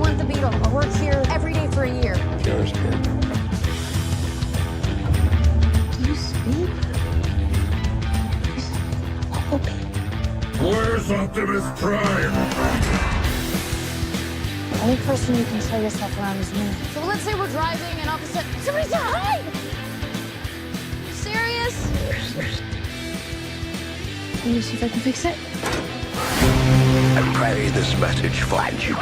want the Beetle. I work here every day for a year. Yours, kid. Do you speak? Bumblebee. Where's Optimus Prime? The only person you can show yourself around is me. So let's say we're driving and all of a sudden, somebody say hi! You serious? Let me see if I can fix it. And pray this message finds you.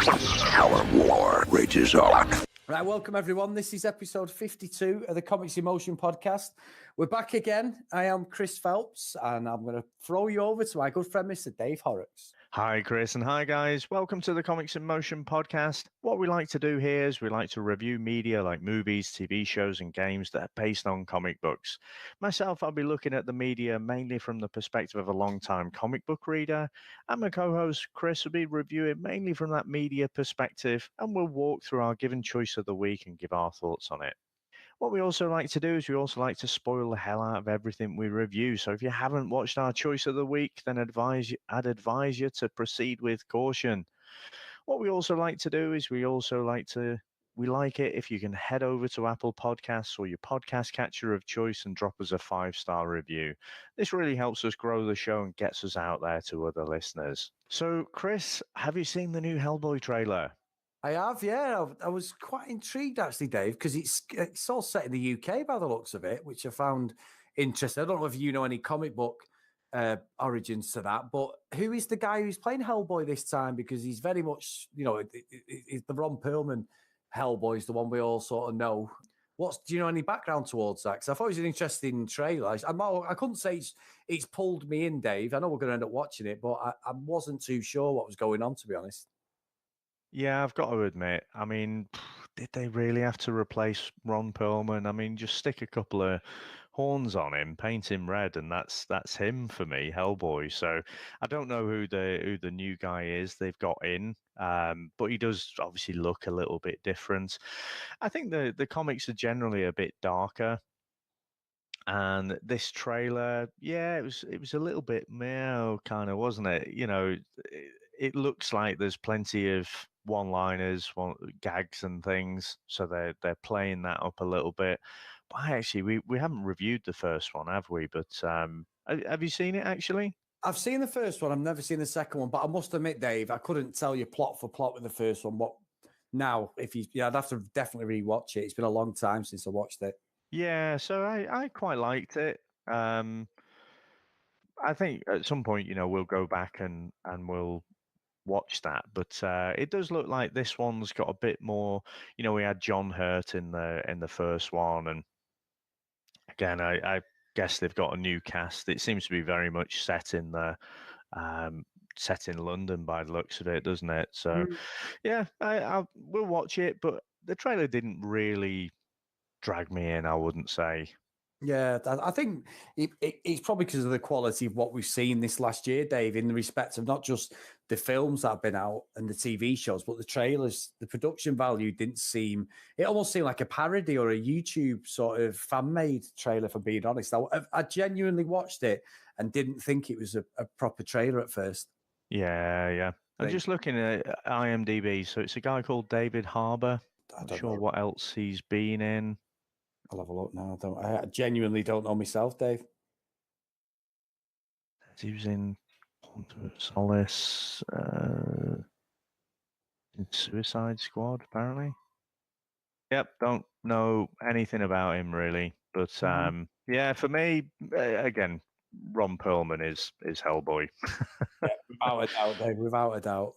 Our war rages on. Right, welcome everyone. This is episode 52 of the Comics in Motion podcast. We're back again. I am Chris Phelps, and I'm going to throw you over to my good friend, Mr. Dave Horrocks. Hi, Chris, and hi, guys. Welcome to the Comics in Motion podcast. What we like to do here is we like to review media like movies, TV shows, and games that are based on comic books. Myself, I'll be looking at the media mainly from the perspective of a long-time comic book reader, and my co-host, Chris, will be reviewing mainly from that media perspective, and we'll walk through our given choice of the week and give our thoughts on it. What we also like to do is we also like to spoil the hell out of everything we review. So if you haven't watched our choice of the week, then I'd advise you to proceed with caution. What we also like to do is we like it if you can head over to Apple Podcasts or your podcast catcher of choice and drop us a 5-star review. This really helps us grow the show and gets us out there to other listeners. So, Chris, have you seen the new Hellboy trailer? I have, yeah. I was quite intrigued, actually, Dave, because it's all set in the UK by the looks of it, which I found interesting. I don't know if you know any comic book origins to that, but who is the guy who's playing Hellboy this time? Because he's very much, the Ron Perlman Hellboy is the one we all sort of know. Do you know any background towards that? Because I thought it was an interesting trailer. I couldn't say it's pulled me in, Dave. I know we're going to end up watching it, but I wasn't too sure what was going on, to be honest. Yeah, I've got to admit, I mean, did they really have to replace Ron Perlman? I mean, just stick a couple of horns on him, paint him red, and that's him for me, Hellboy. So I don't know who the new guy is they've got in, but he does obviously look a little bit different. I think the comics are generally a bit darker. And this trailer, yeah, it was a little bit meh, kind of, wasn't it? It looks like there's plenty of one-liners, gags, and things, so they're playing that up a little bit. But we haven't reviewed the first one, have we? But have you seen it actually? I've seen the first one. I've never seen the second one, but I must admit, Dave, I couldn't tell you plot for plot with the first one. What now? I'd have to definitely rewatch it. It's been a long time since I watched it. Yeah, so I quite liked it. I think at some point, we'll go back and we'll watch that. But it does look like this one's got a bit more. We had John Hurt in the first one, and again, I guess they've got a new cast. It seems to be very much set in London by the looks of it, doesn't it? So, yeah, we'll watch it. But the trailer didn't really drag me in, I wouldn't say. Yeah, I think it's probably because of the quality of what we've seen this last year, Dave, in the respect of not just the films that have been out and the TV shows, but the trailers. The production value it almost seemed like a parody or a YouTube sort of fan-made trailer, for being honest. I genuinely watched it and didn't think it was a proper trailer at first. Yeah. I'm just looking at IMDB, so it's a guy called David Harbour. I'm not sure what else he's been in. I'll have a look now. I genuinely don't know myself, Dave. He was in Quantum of Solace, in Suicide Squad, apparently. Yep, don't know anything about him really. But yeah, for me, again, Ron Perlman is Hellboy. Yeah, without a doubt, Dave. Without a doubt.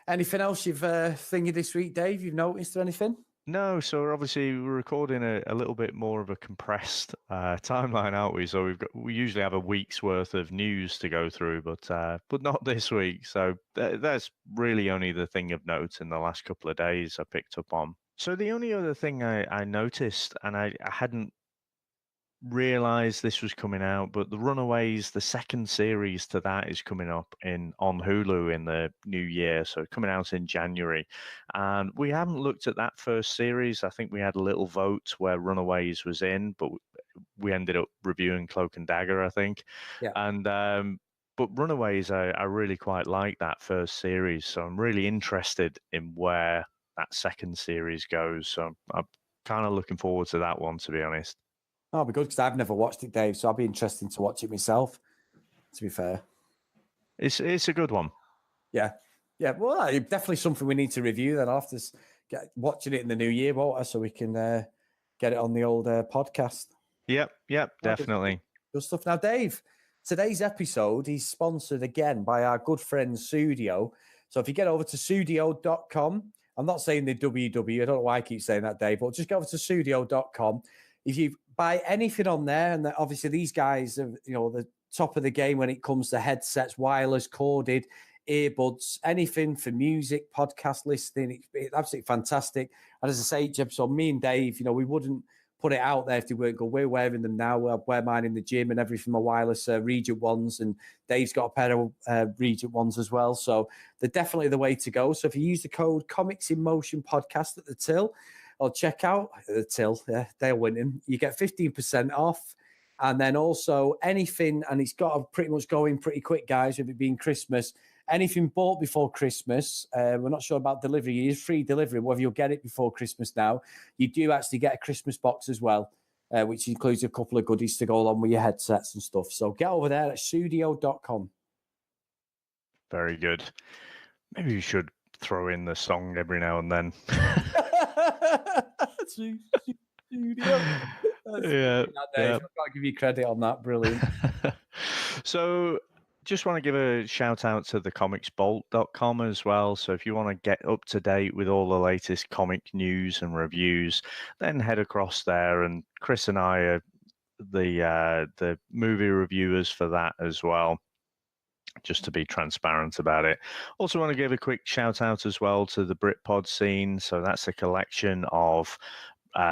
Anything else you've thingy this week, Dave? You've noticed or anything? No, so we're recording a little bit more of a compressed timeline, aren't we? So we usually have a week's worth of news to go through, but not this week. So that's really only the thing of note in the last couple of days I picked up on. So the only other thing I noticed, and I hadn't realized this was coming out, but the Runaways, the second series to that, is coming up on Hulu in the new year, so coming out in January. And we haven't looked at that first series. I think we had a little vote where Runaways was in, but we ended up reviewing Cloak and Dagger, I think. Yeah. And But Runaways, I really quite like that first series, so I'm really interested in where that second series goes. So I'm kind of looking forward to that one, to be honest. That'll be good because I've never watched it, Dave. So I'll be interested to watch it myself. To be fair, It's a good one. yeah. Well, definitely something we need to review. Then I'll have to get watching it in the new year, won't I? So we can get it on the old podcast. Yep, definitely. Good stuff. Now, Dave, today's episode is sponsored again by our good friend Sudio. So if you get over to Sudio.com, I'm not saying the WW, I don't know why I keep saying that, Dave, but just go over to Sudio.com. If you buy anything on there, and obviously these guys are, the top of the game when it comes to headsets, wireless, corded, earbuds, anything for music, podcast listening, it's absolutely fantastic. And as I say, Jeb, so me and Dave, we wouldn't put it out there if they weren't good. We're wearing them now. I wear mine in the gym and everything, my wireless Regent ones, and Dave's got a pair of Regent ones as well. So they're definitely the way to go. So if you use the code Comics in Motion Podcast at the till, or check out the till, they're winning. You get 15% off. And then also anything, and it's got to pretty much go in pretty quick, guys, with it being Christmas. Anything bought before Christmas, we're not sure about delivery. It is free delivery, whether you'll get it before Christmas now. You do actually get a Christmas box as well, which includes a couple of goodies to go along with your headsets and stuff. So get over there at Sudio.com. Very good. Maybe you should throw in the song every now and then. Sudio. Yeah. I've got to give you credit on that. Brilliant. So just want to give a shout out to the comicsbolt.com as well. So if you want to get up to date with all the latest comic news and reviews, then head across there. And Chris and I are the movie reviewers for that as well, just to be transparent about it. Also want to give a quick shout out as well to the Britpodscene. So that's a collection of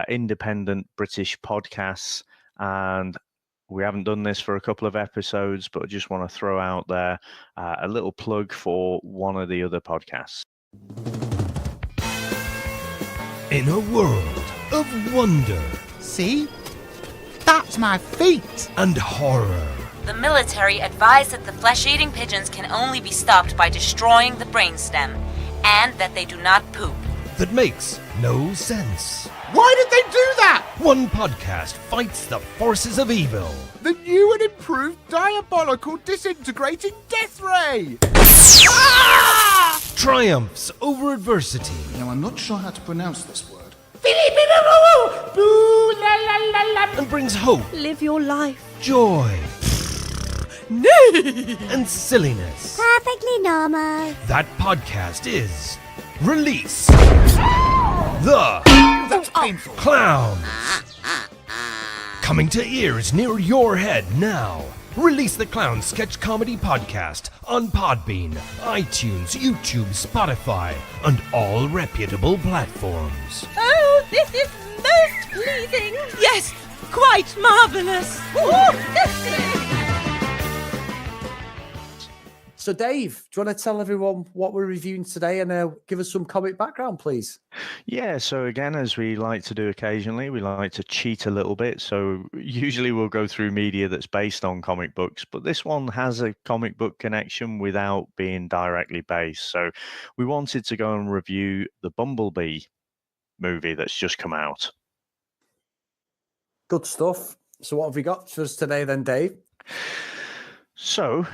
independent British podcasts, and we haven't done this for a couple of episodes, but I just want to throw out there a little plug for one of the other podcasts. In a world of wonder. See? That's my feet! And horror. The military advise that the flesh-eating pigeons can only be stopped by destroying the brainstem, and that they do not poop. That makes no sense. Why did they do that? One podcast fights the forces of evil. The new and improved diabolical disintegrating death ray! Triumphs over adversity. Now, I'm not sure how to pronounce this word. And brings hope, Live your life. joy, and silliness. Perfectly normal. That podcast is Release the That's painful. Clown. Coming to ears near your head now. Release the Clown sketch comedy podcast on Podbean, iTunes, YouTube, Spotify, and all reputable platforms. Oh, this is most pleasing. Yes, quite marvelous. So, Dave, do you want to tell everyone what we're reviewing today and give us some comic background, please? Yeah, so again, as we like to do occasionally, we like to cheat a little bit. So usually we'll go through media that's based on comic books, but this one has a comic book connection without being directly based. So we wanted to go and review the Bumblebee movie that's just come out. Good stuff. So what have we got for us today then, Dave? So,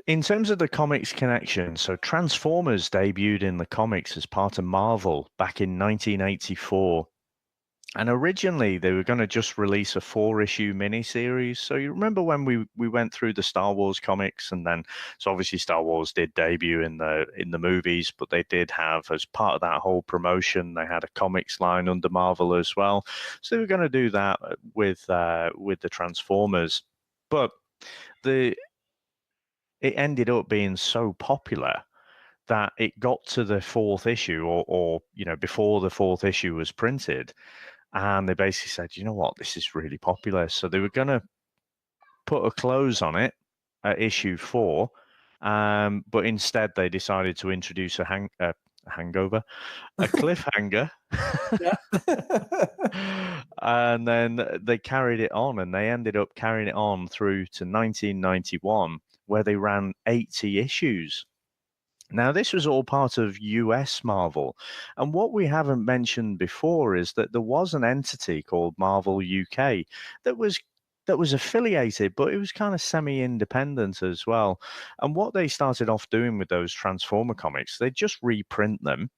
in terms of the comics connection, so Transformers debuted in the comics as part of Marvel back in 1984. And originally, they were going to just release a 4-issue miniseries. So you remember when we went through the Star Wars comics, and then so obviously Star Wars did debut in the movies, but they did have, as part of that whole promotion, they had a comics line under Marvel as well. So they were going to do that with the Transformers, but it ended up being so popular that it got to the 4th issue, or before the 4th issue was printed. And they basically said, you know what, this is really popular. So they were going to put a close on it at issue 4. But instead, they decided to introduce a hangover, a cliffhanger. And then they carried it on, and they ended up carrying it on through to 1991 where they ran 80 issues. Now, this was all part of US Marvel. And what we haven't mentioned before is that there was an entity called Marvel UK that was affiliated, but it was kind of semi-independent as well. And what they started off doing with those Transformer comics, they just reprint them.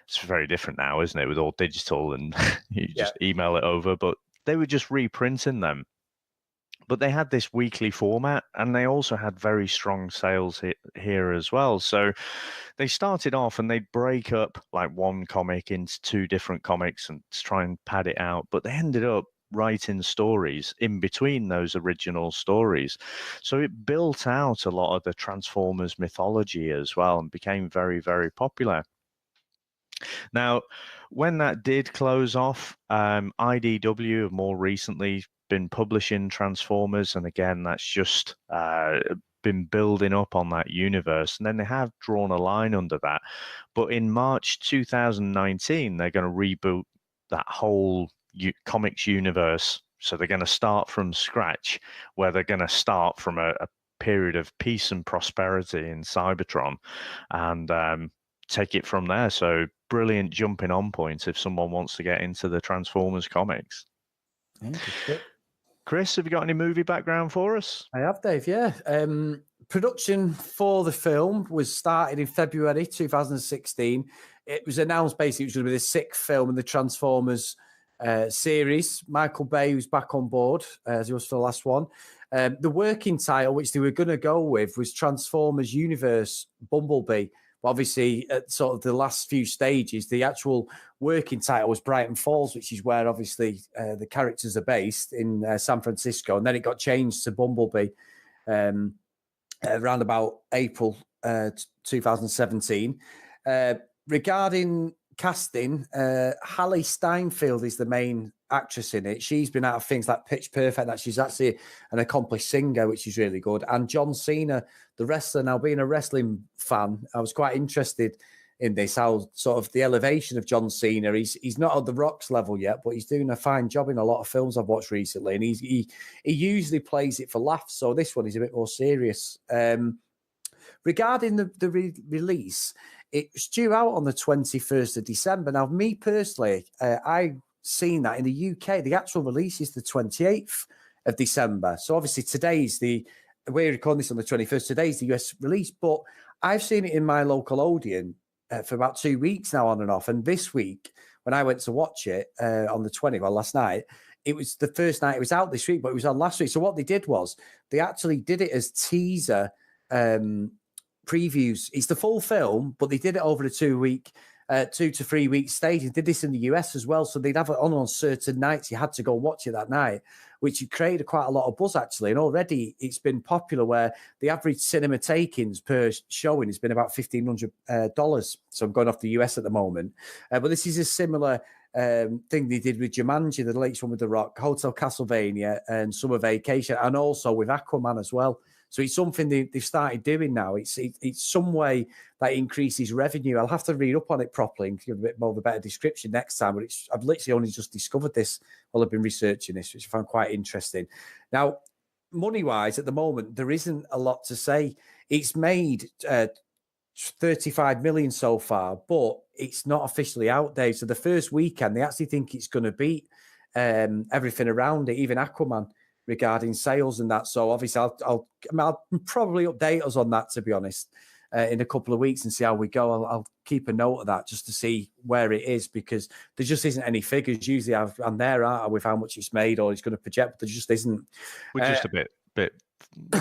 It's very different now, isn't it, with all digital and you just email it over, but they were just reprinting them. But they had this weekly format, and they also had very strong sales here as well. So they started off and they'd break up like one comic into 2 different comics and try and pad it out. But they ended up writing stories in between those original stories. So it built out a lot of the Transformers mythology as well and became very, very popular. Now, when that did close off, IDW have more recently been publishing Transformers, and again, that's just been building up on that universe, and then they have drawn a line under that. But in March 2019, they're going to reboot that whole comics universe. So they're going to start from scratch, where they're going to start from a period of peace and prosperity in Cybertron, and take it from there. So brilliant jumping on point if someone wants to get into the Transformers comics. Chris, have you got any movie background for us? I have, Dave, yeah. Production for the film was started in February 2016. It was announced basically it was going to be the 6th film in the Transformers series. Michael Bay was back on board, as he was for the last one. The working title, which they were going to go with, was Transformers Universe Bumblebee. But obviously, at sort of the last few stages, the actual working title was Brighton Falls, which is where obviously the characters are based in San Francisco. And then it got changed to Bumblebee around about April 2017. Regarding casting, Hallie Steinfeld is the main actress in it. She's been out of things like Pitch Perfect, that she's actually an accomplished singer, which is really good. And John Cena, the wrestler, now being a wrestling fan, I was quite interested in this, how sort of the elevation of John Cena. He's not at the Rock's level yet, but he's doing a fine job in a lot of films I've watched recently, and he usually plays it for laughs, so this one is a bit more serious. Regarding the release, it's due out on the 21st of December. Now, me personally, I seen that in the UK, the actual release is the 28th of December. So obviously we're recording this on the 21st. Today's the US release, but I've seen it in my local Odeon for about 2 weeks now, on and off. And this week, when I went to watch it on the 20th, well, last night, it was the first night it was out this week, but it was on last week. So what they did was they actually did it as teaser previews. It's the full film, but they did it over a 2 to 3 week stage. They did this in the US as well, so they'd have it on certain nights. You had to go watch it that night, which created quite a lot of buzz actually. And already it's been popular, where the average cinema takings per showing has been about $1,500. So I'm going off the US at the moment, but this is a similar thing they did with Jumanji, the latest one with The Rock, Hotel Castlevania, and Summer Vacation, and also with Aquaman as well. So it's something they've started doing now. It's some way that increases revenue. I'll have to read up on it properly and give a bit more of a better description next time. But I've literally only just discovered this while I've been researching this, which I found quite interesting. Now, money-wise, at the moment, there isn't a lot to say. It's made 35 million so far, but it's not officially out, Dave. So the first weekend, they actually think it's going to beat everything around it, even Aquaman, regarding sales and that. So obviously I'll probably update us on that, to be honest, in a couple of weeks and see how we go. I'll keep a note of that just to see where it is, because there just isn't any figures. Usually I'm there, aren't I, with how much it's made or it's going to project, but there just isn't. We're just a bit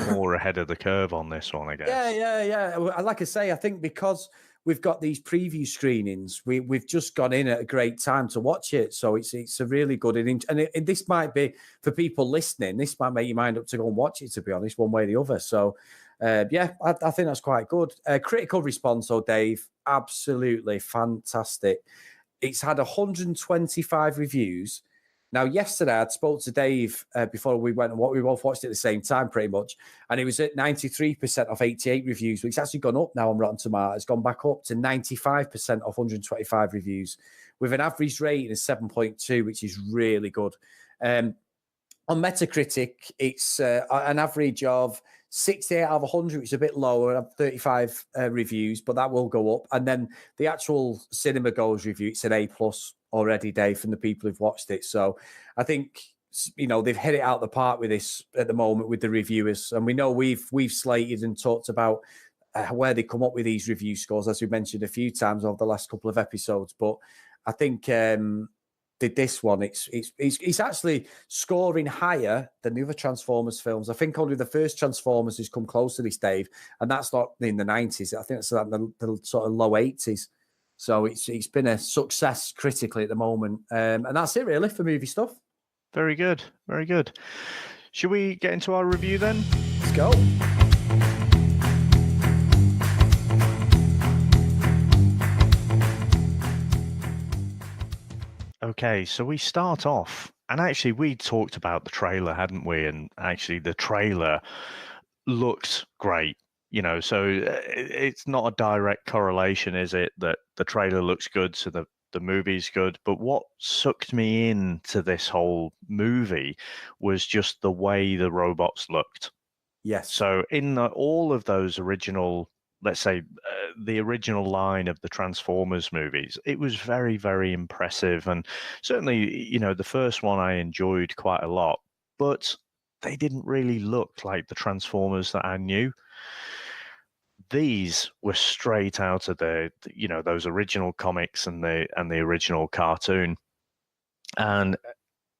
more ahead of the curve on this one, I guess. Yeah. Like I say, I think because we've got these preview screenings, we've just gone in at a great time to watch it. So it's a really good, and this might be, for people listening, this might make your mind up to go and watch it, to be honest, one way or the other. So I think that's quite good. Critical response, Dave, absolutely fantastic. It's had 125 reviews. Now, yesterday I spoke to Dave before we went, and we both watched it at the same time pretty much, and it was at 93% of 88 reviews, which has actually gone up now on Rotten Tomatoes. It's gone back up to 95% of 125 reviews, with an average rating of 7.2, which is really good. On Metacritic, it's an average of 68 out of 100, which is a bit lower. I have 35 reviews, but that will go up. And then the actual cinema goals review, it's an A+ already, Dave, from the people who've watched it. So I think, you know, they've hit it out the park with this at the moment with the reviewers. And we know we've slated and talked about where they come up with these review scores, as we mentioned a few times over the last couple of episodes. But I think this one, it's actually scoring higher than the other Transformers films. I think only the first Transformers has come close to this, Dave, and that's not in the 90s. I think it's like the sort of low 80s. So it's been a success critically at the moment. And that's it really for movie stuff. Very good. Very good. Should we get into our review then? Let's go. Okay, so we start off, and actually we talked about the trailer, hadn't we? And actually the trailer looked great, you know, so it's not a direct correlation, is it, that the trailer looks good, so the movie's good. But what sucked me into this whole movie was just the way the robots looked. Yes. So in all of those original, let's say, the original line of the Transformers movies, it was very, very impressive. And certainly, you know, the first one I enjoyed quite a lot, but they didn't really look like the Transformers that I knew. These were straight out of the you know, those original comics and the original cartoon. And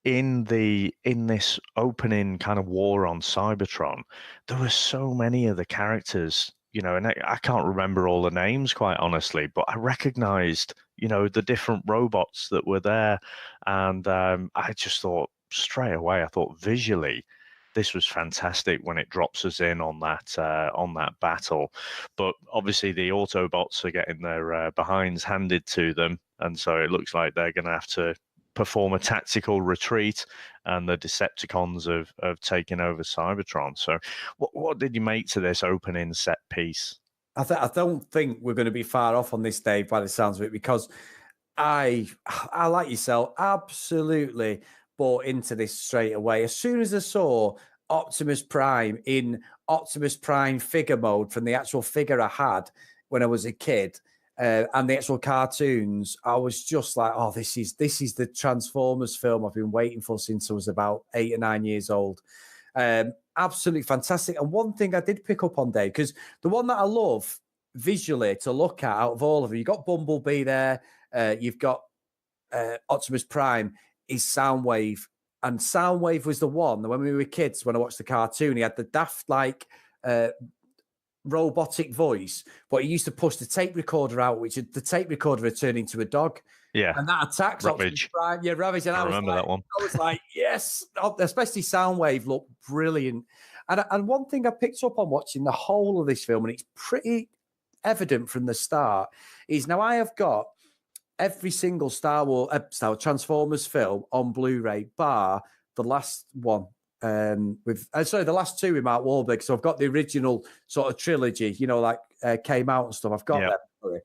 in this opening kind of war on Cybertron, there were so many of the characters, you know, and I can't remember all the names, quite honestly, but I recognized, you know, the different robots that were there. And I just thought straight away, I thought visually, this was fantastic when it drops us in on that battle. But obviously the Autobots are getting their behinds handed to them. And so it looks like they're going to have to perform a tactical retreat, and the Decepticons have taken over Cybertron. So what did you make to this opening set piece? I don't think we're going to be far off on this, Dave, by the sounds of it, because I like yourself, absolutely bought into this straight away. As soon as I saw Optimus Prime in Optimus Prime figure mode from the actual figure I had when I was a kid, and the actual cartoons, I was just like, oh, this is the Transformers film I've been waiting for since I was about 8 or 9 years old. Absolutely fantastic. And one thing I did pick up on, Dave, because the one that I love visually to look at out of all of them, you've got Bumblebee there, you've got Optimus Prime, is Soundwave. And Soundwave was the one that when we were kids, when I watched the cartoon, he had the daft like robotic voice, but he used to push the tape recorder out, which the tape recorder had turned into a dog. Yeah. And that attacks Optimus Prime. Yeah, Ravage. And I remember that one. I was like, yes, especially Soundwave looked brilliant. And one thing I picked up on watching the whole of this film, and it's pretty evident from the start, is now I have got every single Star Wars Transformers film on Blu-ray, bar the last one. The last two with Mark Wahlberg. So I've got the original sort of trilogy, you know, like came out and stuff. I've got them.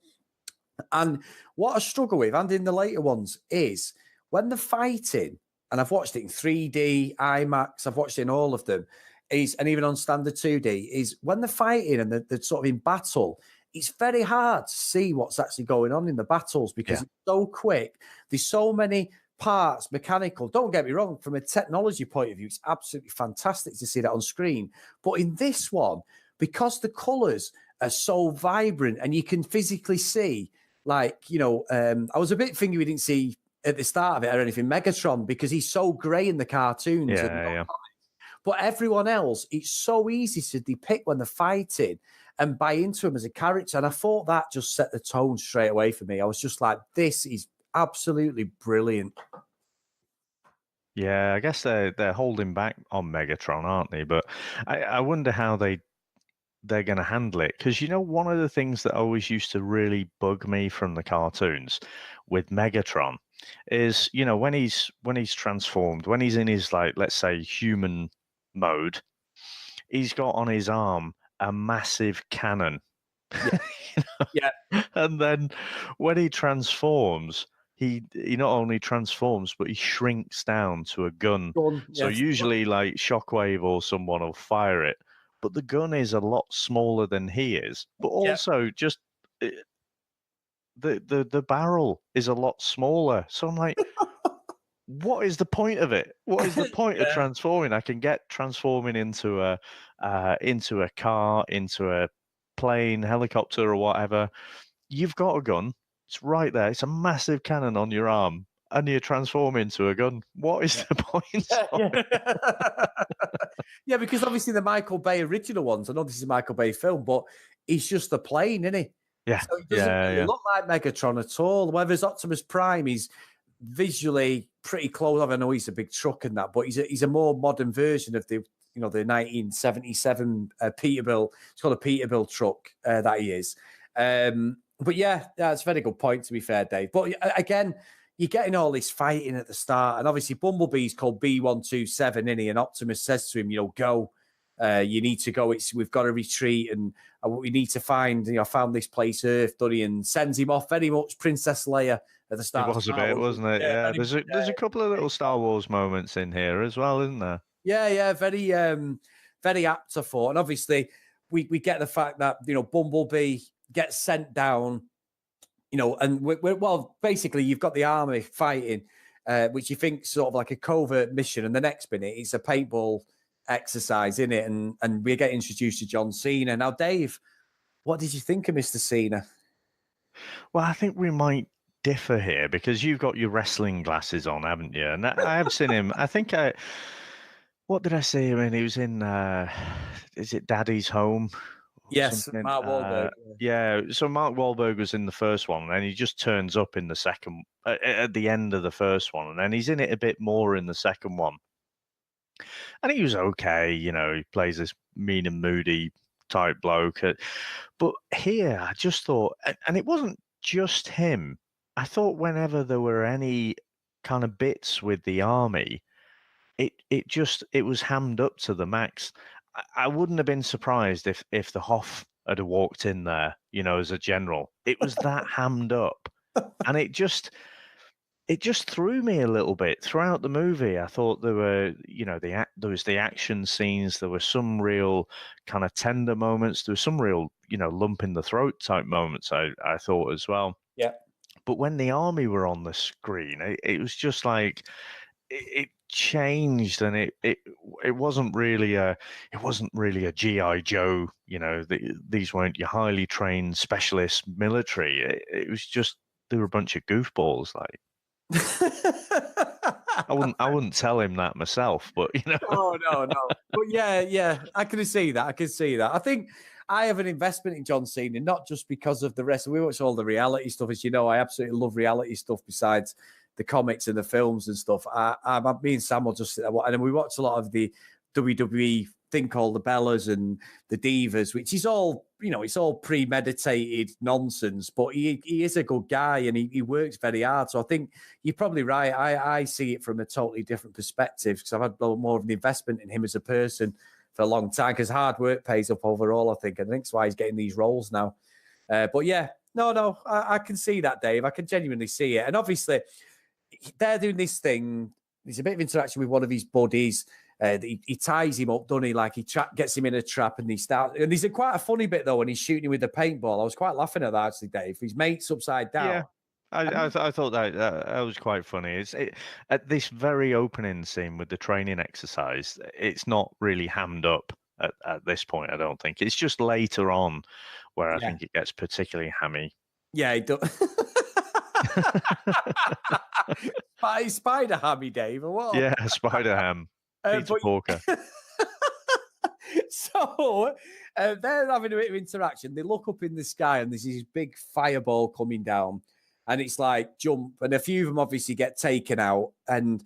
And what I struggle with, and in the later ones, is when they're fighting, and I've watched it in 3D, IMAX, I've watched it in all of them, and even on standard 2D, is when they're fighting and they're sort of in battle, it's very hard to see what's actually going on in the battles because it's so quick. There's so many parts, mechanical. Don't get me wrong, from a technology point of view, it's absolutely fantastic to see that on screen. But in this one, because the colours are so vibrant and you can physically see, like, you know, I was a bit thinking we didn't see at the start of it or anything, Megatron, because he's so grey in the cartoons. But everyone else, it's so easy to depict when they're fighting and buy into him as a character. And I thought that just set the tone straight away for me. I was just like, this is absolutely brilliant. Yeah, I guess they're holding back on Megatron, aren't they? But I wonder how they're going to handle it, because you know, one of the things that always used to really bug me from the cartoons with Megatron is, you know, when he's transformed, when he's in his, like, let's say human mode, he's got on his arm a massive cannon. You know? And then when he transforms, he not only transforms, but he shrinks down to a gun. So usually like Shockwave or someone will fire it, but the gun is a lot smaller than he is. But also just the barrel is a lot smaller. So I'm like, what is the point of it? What is the point of transforming? I can get transforming into a car, into a plane, helicopter, or whatever. You've got a gun. It's right there. It's a massive cannon on your arm, and you transform into a gun. What is the point? Yeah, because obviously the Michael Bay original ones, I know this is a Michael Bay film, but he's just a plane, isn't he? Yeah. So it doesn't really look like Megatron at all. Whereas Optimus Prime, he's visually pretty close. I know he's a big truck and that, but he's a more modern version of the 1977 Peterbilt. It's called a Peterbilt truck that he is. But yeah, that's a very good point, to be fair, Dave. But again, you're getting all this fighting at the start, and obviously Bumblebee's called B127, isn't he? And Optimus says to him, go. You need to go. We've got to retreat, and we need to find. Found this place, Earth, doesn't he? And sends him off very much Princess Leia at the start. It was a bit, wasn't it? Yeah. There's a couple of little Star Wars moments in here as well, isn't there? Yeah. Very, very apt to thought. And obviously, we get the fact that Bumblebee gets sent down. And basically, you've got the army fighting, which you think sort of like a covert mission, and the next minute it's a paintball exercise in it, and we get introduced to John Cena. Now, Dave, what did you think of Mr. Cena? Well, I think we might differ here because you've got your wrestling glasses on, haven't you? And I have seen him. I think what did I see him in? He was in is it Daddy's Home? Yes, Mark Wahlberg. So Mark Wahlberg was in the first one, and then he just turns up in the second, at the end of the first one, and then he's in it a bit more in the second one. And he was okay, he plays this mean and moody type bloke. But here, I just thought, and it wasn't just him. I thought whenever there were any kind of bits with the army, it was hammed up to the max. I wouldn't have been surprised if the Hoff had walked in there, as a general. It was that hammed up, and it just threw me a little bit throughout the movie. I thought there were, there was the action scenes. There were some real kind of tender moments. There was some real, lump in the throat type moments. I thought as well. Yeah. But when the army were on the screen, it was just like it changed, and it wasn't really a GI Joe. These weren't your highly trained specialist military. It was just they were a bunch of goofballs. Like I wouldn't tell him that myself, but Oh no. But yeah, I can see that. I think I have an investment in John Cena, not just because of the rest. We watch all the reality stuff, as you know. I absolutely love reality stuff besides the comics and the films and stuff. Me and Sam will just sit there, and then we watch a lot of the WWE thing called the Bellas and the Divas, which is all, it's all premeditated nonsense, but he is a good guy, and he works very hard. So I think you're probably right. I see it from a totally different perspective, because I've had more of an investment in him as a person for a long time, because hard work pays up overall, I think. And I think that's why he's getting these roles now. But yeah, no, I can see that, Dave. I can genuinely see it. And obviously, they're doing this thing. There's a bit of interaction with one of his buddies. He ties him up, doesn't he? Like he gets him in a trap, and and there's quite a funny bit though when he's shooting him with the paintball. I was quite laughing at that, actually, Dave. His mate's upside down. Yeah, I thought that was quite funny. At this very opening scene with the training exercise, it's not really hammed up at this point. I don't think it's just later on where I think it gets particularly hammy. Yeah, it does. Spider Hammy, Dave, or what? Yeah, Spider Ham. Peter Porker. So they're having a bit of interaction. They look up in the sky, and there's this big fireball coming down, and it's like jump, and a few of them obviously get taken out, and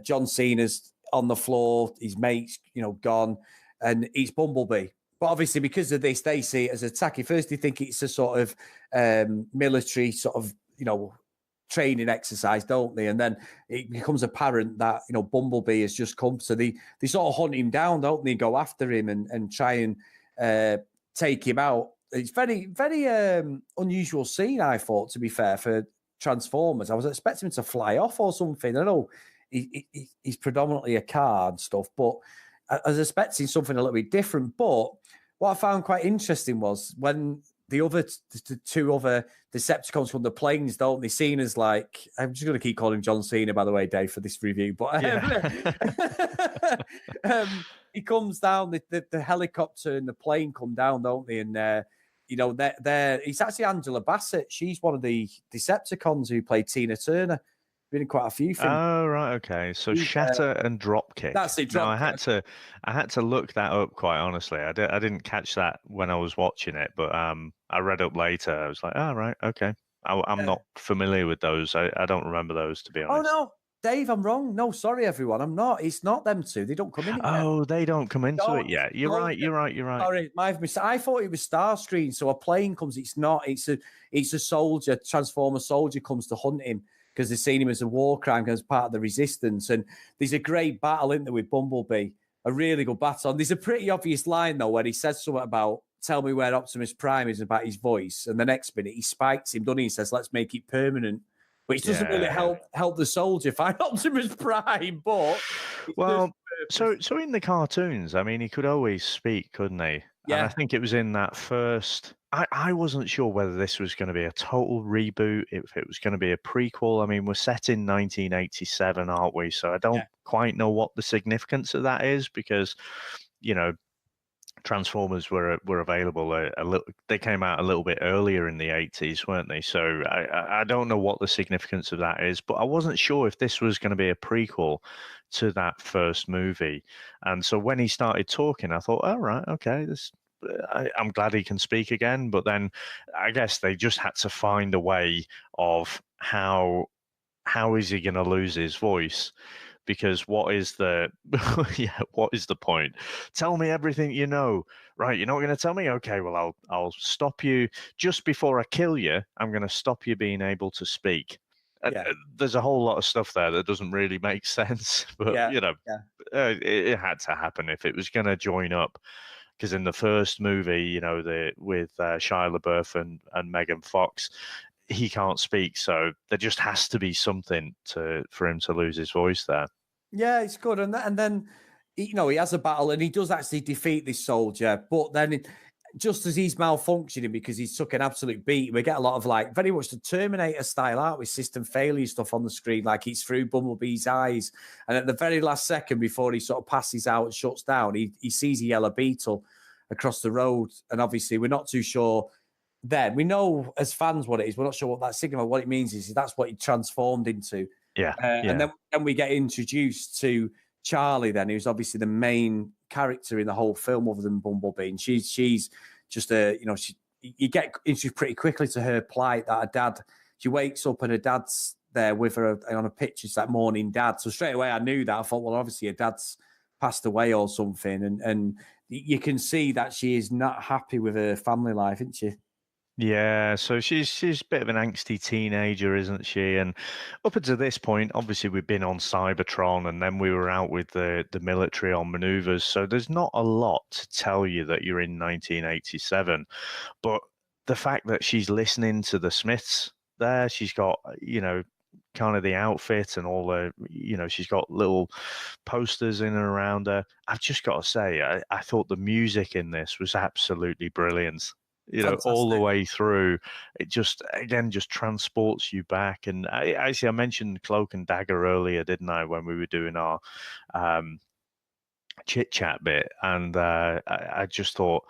John Cena's on the floor, his mate's gone, and it's Bumblebee. But obviously, because of this, they see it as attack. At first, they think it's a sort of military sort of training exercise, don't they? And then it becomes apparent that Bumblebee has just come, so they sort of hunt him down, don't they? Go after him and try and take him out. It's very, very unusual scene, I thought, to be fair, for Transformers. I was expecting him to fly off or something. I know he's predominantly a car and stuff, but I was expecting something a little bit different. But what I found quite interesting was when the two other Decepticons from the planes, don't they? Seen as like, I'm just going to keep calling him John Cena, by the way, Dave, for this review. But he comes down, the helicopter and the plane come down, don't they? And it's actually Angela Bassett. She's one of the Decepticons who played Tina Turner. Been in quite a few things. Oh, right, okay. So Shatter and Dropkick. That's it. Now, I had to look that up. Quite honestly, I didn't catch that when I was watching it, but I read up later. I was like, oh, right, okay. I'm not familiar with those. I don't remember those, to be honest. Oh no, Dave, I'm wrong. No, sorry, everyone. I'm not. It's not them two. They don't come in. Oh, they don't come into it yet. You're right. Sorry, my mistake. I thought it was Starscream. So a plane comes. It's not. It's a soldier. Transformer soldier comes to hunt him because they've seen him as a war crime as part of the resistance. And there's a great battle, isn't there, with Bumblebee? A really good battle. And there's a pretty obvious line though where he says something about tell me where Optimus Prime is about his voice, and the next minute he spikes him, doesn't he? He says, let's make it permanent. Which doesn't really help the soldier find Optimus Prime, but well, so in the cartoons, I mean, he could always speak, couldn't he? Yeah. And I think it was in that first. I wasn't sure whether this was going to be a total reboot, if it was going to be a prequel. I mean, we're set in 1987, aren't we? So I don't quite know what the significance of that is because, Transformers were available a little. They came out a little bit earlier in the 80s, weren't they? So I don't know what the significance of that is, but I wasn't sure if this was going to be a prequel to that first movie. And so when he started talking, I thought, oh, right, okay, I'm glad he can speak again. But then I guess they just had to find a way of how is he going to lose his voice? Because what is the point? Tell me everything you know. Right, you're not going to tell me? Okay, well, I'll stop you just before I kill you. I'm going to stop you being able to speak. There's a whole lot of stuff there that doesn't really make sense, but it had to happen if it was going to join up. Because in the first movie, with Shia LaBeouf and Megan Fox, he can't speak, so there just has to be something for him to lose his voice there. Yeah, it's good, and then he has a battle, and he does actually defeat this soldier. But then, just as he's malfunctioning because he's took an absolute beat, we get a lot of very much the Terminator style art with system failure stuff on the screen, like it's through Bumblebee's eyes. And at the very last second before he sort of passes out and shuts down, he sees a yellow beetle across the road, and obviously we're not too sure. Then we know as fans what it is. We're not sure what that signal, what it means is that's what he transformed into. And then we get introduced to Charlie, then who's obviously the main character in the whole film, other than Bumblebee. And she's just you get introduced pretty quickly to her plight that her dad. She wakes up and her dad's there with her on a picture. It's that morning dad. So straight away I knew that. I thought, well, obviously her dad's passed away or something, and you can see that she is not happy with her family life, isn't she? Yeah, so she's a bit of an angsty teenager, isn't she? And up until this point, obviously we've been on Cybertron, and then we were out with the military on maneuvers. So there's not a lot to tell you that you're in 1987. But the fact that she's listening to the Smiths there, she's got, kind of the outfit and all the, she's got little posters in and around her. I've just got to say, I thought the music in this was absolutely brilliant. Fantastic. All the way through. It just transports you back. And I mentioned Cloak and Dagger earlier, didn't I, when we were doing our chit chat bit? And I just thought,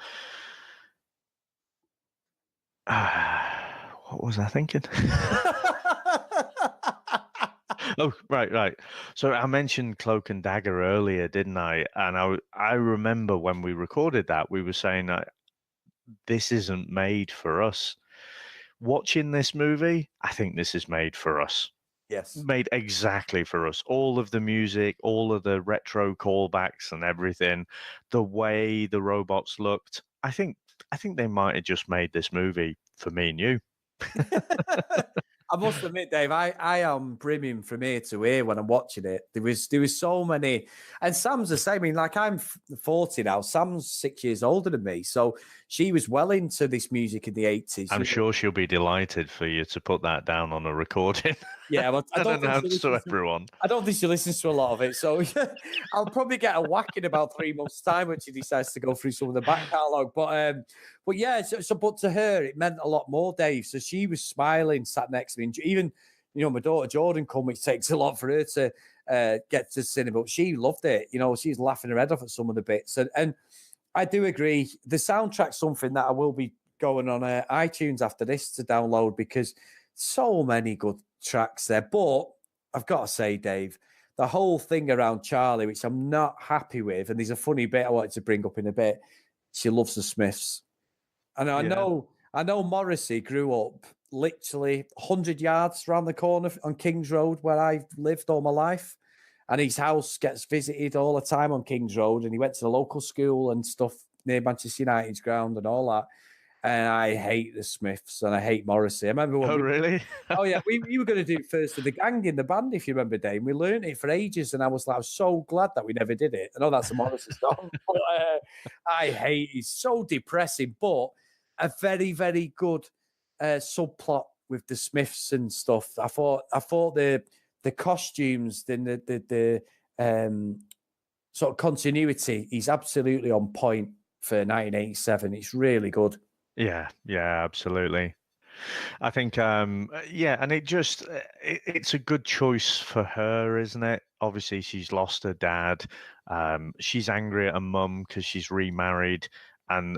what was I thinking? Oh, right. So I mentioned Cloak and Dagger earlier, didn't I? And I remember when we recorded that, we were saying that this isn't made for us. Watching this movie, I think this is made for us. Yes. Made exactly for us. All of the music, all of the retro callbacks and everything, the way the robots looked. I think they might have just made this movie for me and you. I must admit, Dave, I am brimming from ear to ear when I'm watching it. There was so many, and Sam's the same. I mean, like I'm 40 now. Sam's 6 years older than me, so she was well into this music in the 80s. I'm sure she'll be delighted for you to put that down on a recording. Yeah, well, and announce to everyone. I don't think she listens to a lot of it, so I'll probably get a whack in about 3 months' time when she decides to go through some of the back catalogue. But yeah, but to her it meant a lot more, Dave. So she was smiling, sat next to me, and even my daughter Jordan come, which takes a lot for her to get to cinema, but she loved it. She's laughing her head off at some of the bits, and I do agree. The soundtrack's something that I will be going on iTunes after this to download because so many good tracks there. But I've got to say, Dave, the whole thing around Charlie, which I'm not happy with, and there's a funny bit I wanted to bring up in a bit. She loves the Smiths. And I know Morrissey grew up literally 100 yards around the corner on King's Road where I've lived all my life. And his house gets visited all the time on King's Road. And he went to the local school and stuff near Manchester United's ground and all that. And I hate the Smiths and I hate Morrissey. I remember when really? We were going to do First of the Gang in the band, if you remember, Dave. We learned it for ages, and I was so glad that we never did it. I know that's a Morrissey song, but I hate it. It's so depressing, but a very, very good subplot with the Smiths and stuff. I thought the costumes, then the sort of continuity is absolutely on point for 1987. It's really good. Yeah, absolutely. I think, and it's a good choice for her, isn't it? Obviously, she's lost her dad. She's angry at her mum because she's remarried, and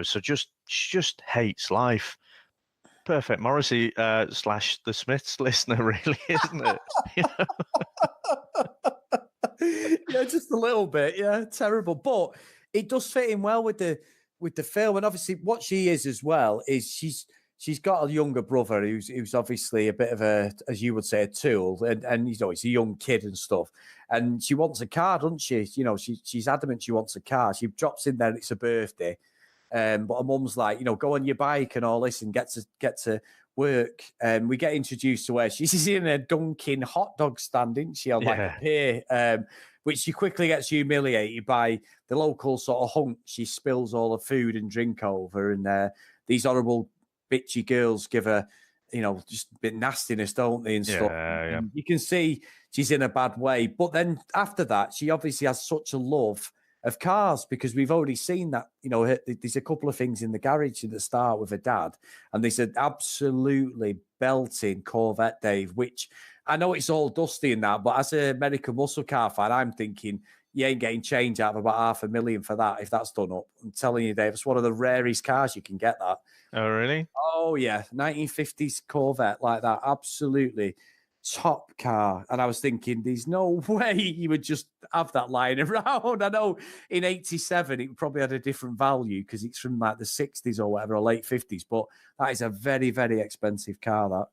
so she just hates life. Perfect Morrissey / the Smiths listener, really, isn't it? Yeah, just a little bit. Yeah, terrible, but it does fit in well with the film. And obviously, what she is as well is she's got a younger brother who's obviously a bit of a, as you would say, a tool, and he's a young kid and stuff. And she wants a car, doesn't she? She's adamant she wants a car. She drops in there and it's her birthday. But her mum's like, go on your bike and all this and get to work. And we get introduced to where she's in a Dunkin' hot dog stand, isn't she, on like a pier, which she quickly gets humiliated by the local sort of hunk. She spills all the food and drink over, and these horrible bitchy girls give her, just a bit nastiness, don't they, and stuff. Yeah. And you can see she's in a bad way. But then after that, she obviously has such a love of cars, because we've already seen that, there's a couple of things in the garage at the start with her dad, and there's an absolutely belting Corvette, Dave, which I know it's all dusty in that, but as an American muscle car fan, I'm thinking you ain't getting change out of about $500,000 for that if that's done up. I'm telling you, Dave, it's one of the rarest cars you can get that. Oh, really? Oh, yeah. 1950s Corvette like that. Absolutely top car. And I was thinking, there's no way you would just have that lying around. I know in 87 it probably had a different value because it's from like the 60s or whatever, or late 50s, but that is a very, very expensive car, that.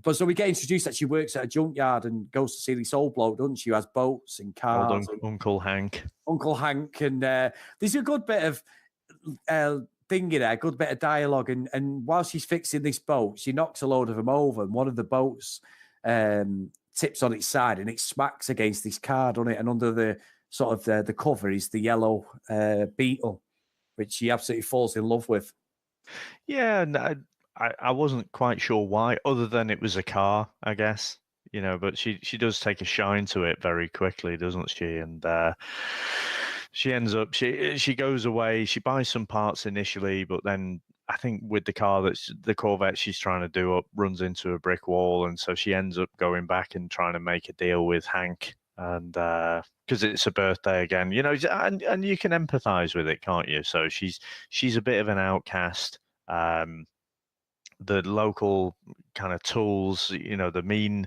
But so we get introduced that she works at a junkyard and goes to see this old bloke, doesn't she? Who has boats and cars. Uncle Hank. Uncle Hank. And there's a good bit of thingy there, a good bit of dialogue. And while she's fixing this boat, she knocks a load of them over, and one of the boats tips on its side and it smacks against this car, doesn't it? And under the sort of the cover is the yellow Beetle, which she absolutely falls in love with. Yeah, and I wasn't quite sure why, other than it was a car, I guess, but she does take a shine to it very quickly, doesn't she? And she ends up, she goes away, she buys some parts initially, but then I think with the car that's the Corvette she's trying to do up runs into a brick wall, and so she ends up going back and trying to make a deal with Hank, and because it's a birthday again, and you can empathize with it, can't you? So she's a bit of an outcast. The local kind of tools, the mean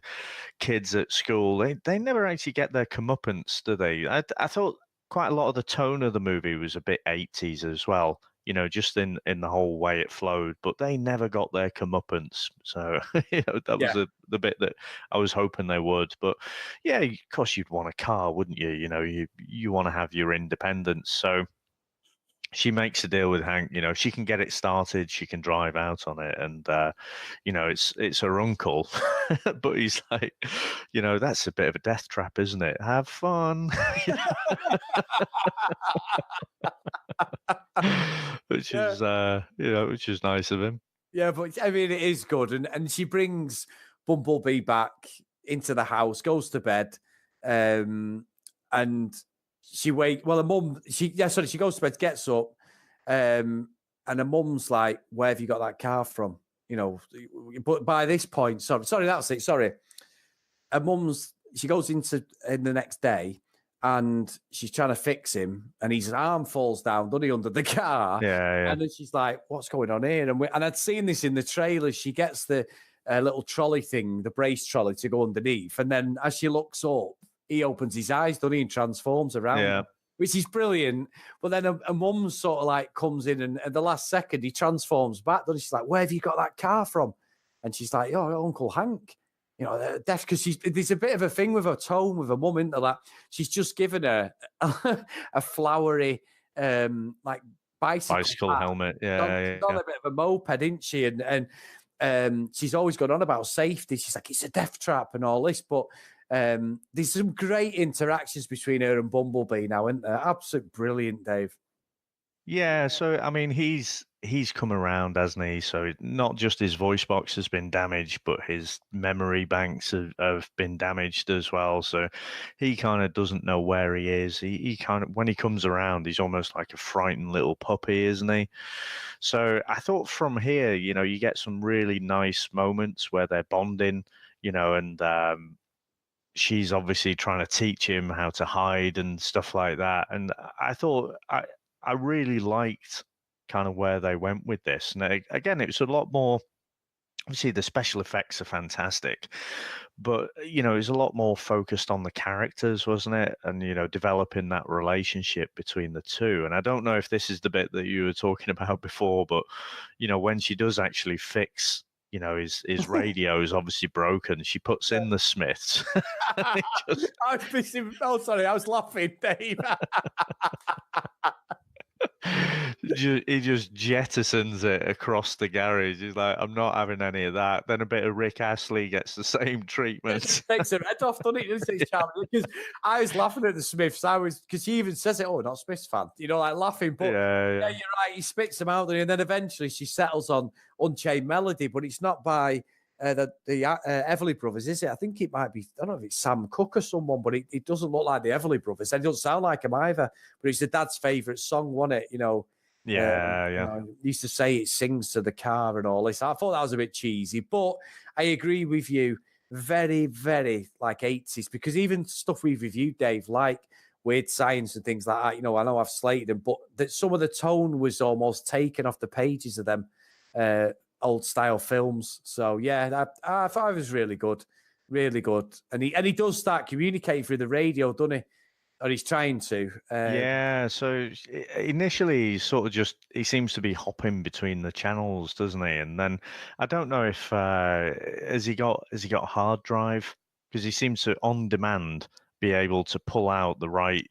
kids at school, they never actually get their comeuppance, do they? I thought quite a lot of the tone of the movie was a bit 80s as well, just in the whole way it flowed, but they never got their comeuppance. So, that was the bit that I was hoping they would. But yeah, of course you'd want a car, wouldn't you? You want to have your independence. So she makes a deal with Hank. She can get it started, she can drive out on it, and it's her uncle, but he's like, that's a bit of a death trap, isn't it? Have fun. which is which is nice of him. Yeah, but I mean, it is good, and she brings Bumblebee back into the house, goes to bed, and she her mum. She goes to bed, gets up, and her mum's like, "Where have you got that car from?" But by this point, sorry, that's it. Sorry, her mum's. She goes in the next day, and she's trying to fix him, and his arm falls down, doesn't he, under the car? Yeah. And then she's like, "What's going on here?" And I'd seen this in the trailer. She gets the little trolley thing, the brace trolley, to go underneath, and then as she looks up, he opens his eyes, doesn't he, and transforms around. Yeah. Which is brilliant. But then a mum sort of like comes in, and at the last second, he transforms back. Then she's like, "Where have you got that car from?" And she's like, "Oh, Uncle Hank." Deaf, because there's a bit of a thing with her tone with her mum, isn't there? Like she's just given her a flowery like bicycle helmet. She's on a bit of a moped, isn't she? And she's always gone on about safety. She's like, it's a death trap and all this, but there's some great interactions between her and Bumblebee now, isn't there? Absolutely brilliant, Dave. Yeah, so I mean, he's come around, hasn't he? So not just his voice box has been damaged, but his memory banks have been damaged as well. So he kind of doesn't know where he is. He kind of, when he comes around, he's almost like a frightened little puppy, isn't he? So I thought from here, you get some really nice moments where they're bonding, and she's obviously trying to teach him how to hide and stuff like that. And I thought I really liked kind of where they went with this. And again, it was a lot more, obviously the special effects are fantastic, but, it was a lot more focused on the characters, wasn't it? And, developing that relationship between the two. And I don't know if this is the bit that you were talking about before, but, when she does actually fix, his radio is obviously broken. She puts in the Smiths. I was laughing, Dave. He just jettisons it across the garage. He's like, I'm not having any of that. Then a bit of Rick Astley gets the same treatment. Takes her head off, doesn't it? Charlie? Because I was laughing at the Smiths. Because she even says it, "Oh, not Smiths fan," like laughing. But yeah, you're right. He spits them out there, and then eventually she settles on Unchained Melody, but it's not by the Everly Brothers, is it? I think it might be. I don't know if it's Sam Cooke or someone, but it doesn't look like the Everly Brothers. And it doesn't sound like them either. But it's the dad's favourite song, wasn't it? Yeah. He used to say it sings to the car and all this. I thought that was a bit cheesy, but I agree with you. Very, very like 80s, because even stuff we've reviewed, Dave, like Weird Science and things like that, I know I've slated them, but that some of the tone was almost taken off the pages of them old style films. So yeah, I thought it was really good, and he does start communicating through the radio, doesn't he? Or he's trying to. Yeah. So initially, he seems to be hopping between the channels, doesn't he? And then I don't know if has he got a hard drive, because he seems to on demand be able to pull out the right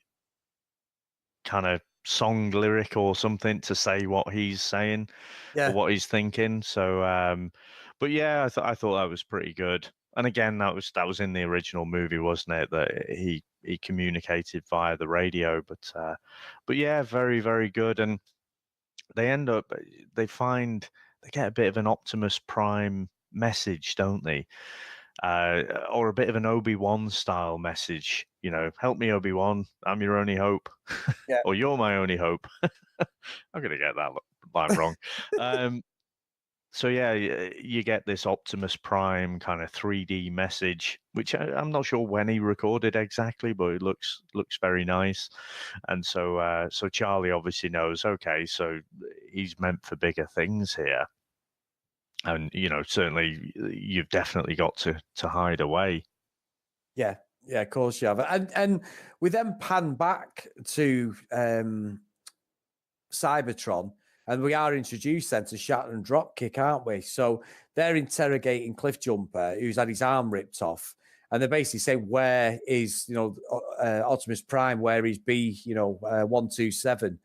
kind of song lyric or something to say what he's saying or what he's thinking. So, but yeah, I thought that was pretty good. And again, that was in the original movie, wasn't it? That he communicated via the radio. But yeah, very, very good. And they get a bit of an Optimus Prime message, don't they? Or a bit of an Obi-Wan style message. Help me, Obi-Wan. I'm your only hope. Or you're my only hope. I'm gonna get that line wrong. So yeah, you get this Optimus Prime kind of 3D message, which I'm not sure when he recorded exactly, but it looks very nice. And so Charlie obviously knows, okay, so he's meant for bigger things here. And certainly you've definitely got to hide away. Yeah, of course you have. And we then pan back to Cybertron. And we are introduced then to Shatter and Dropkick, aren't we? So they're interrogating Cliffjumper, who's had his arm ripped off. And they're basically saying, where is, Optimus Prime, where is B, 127?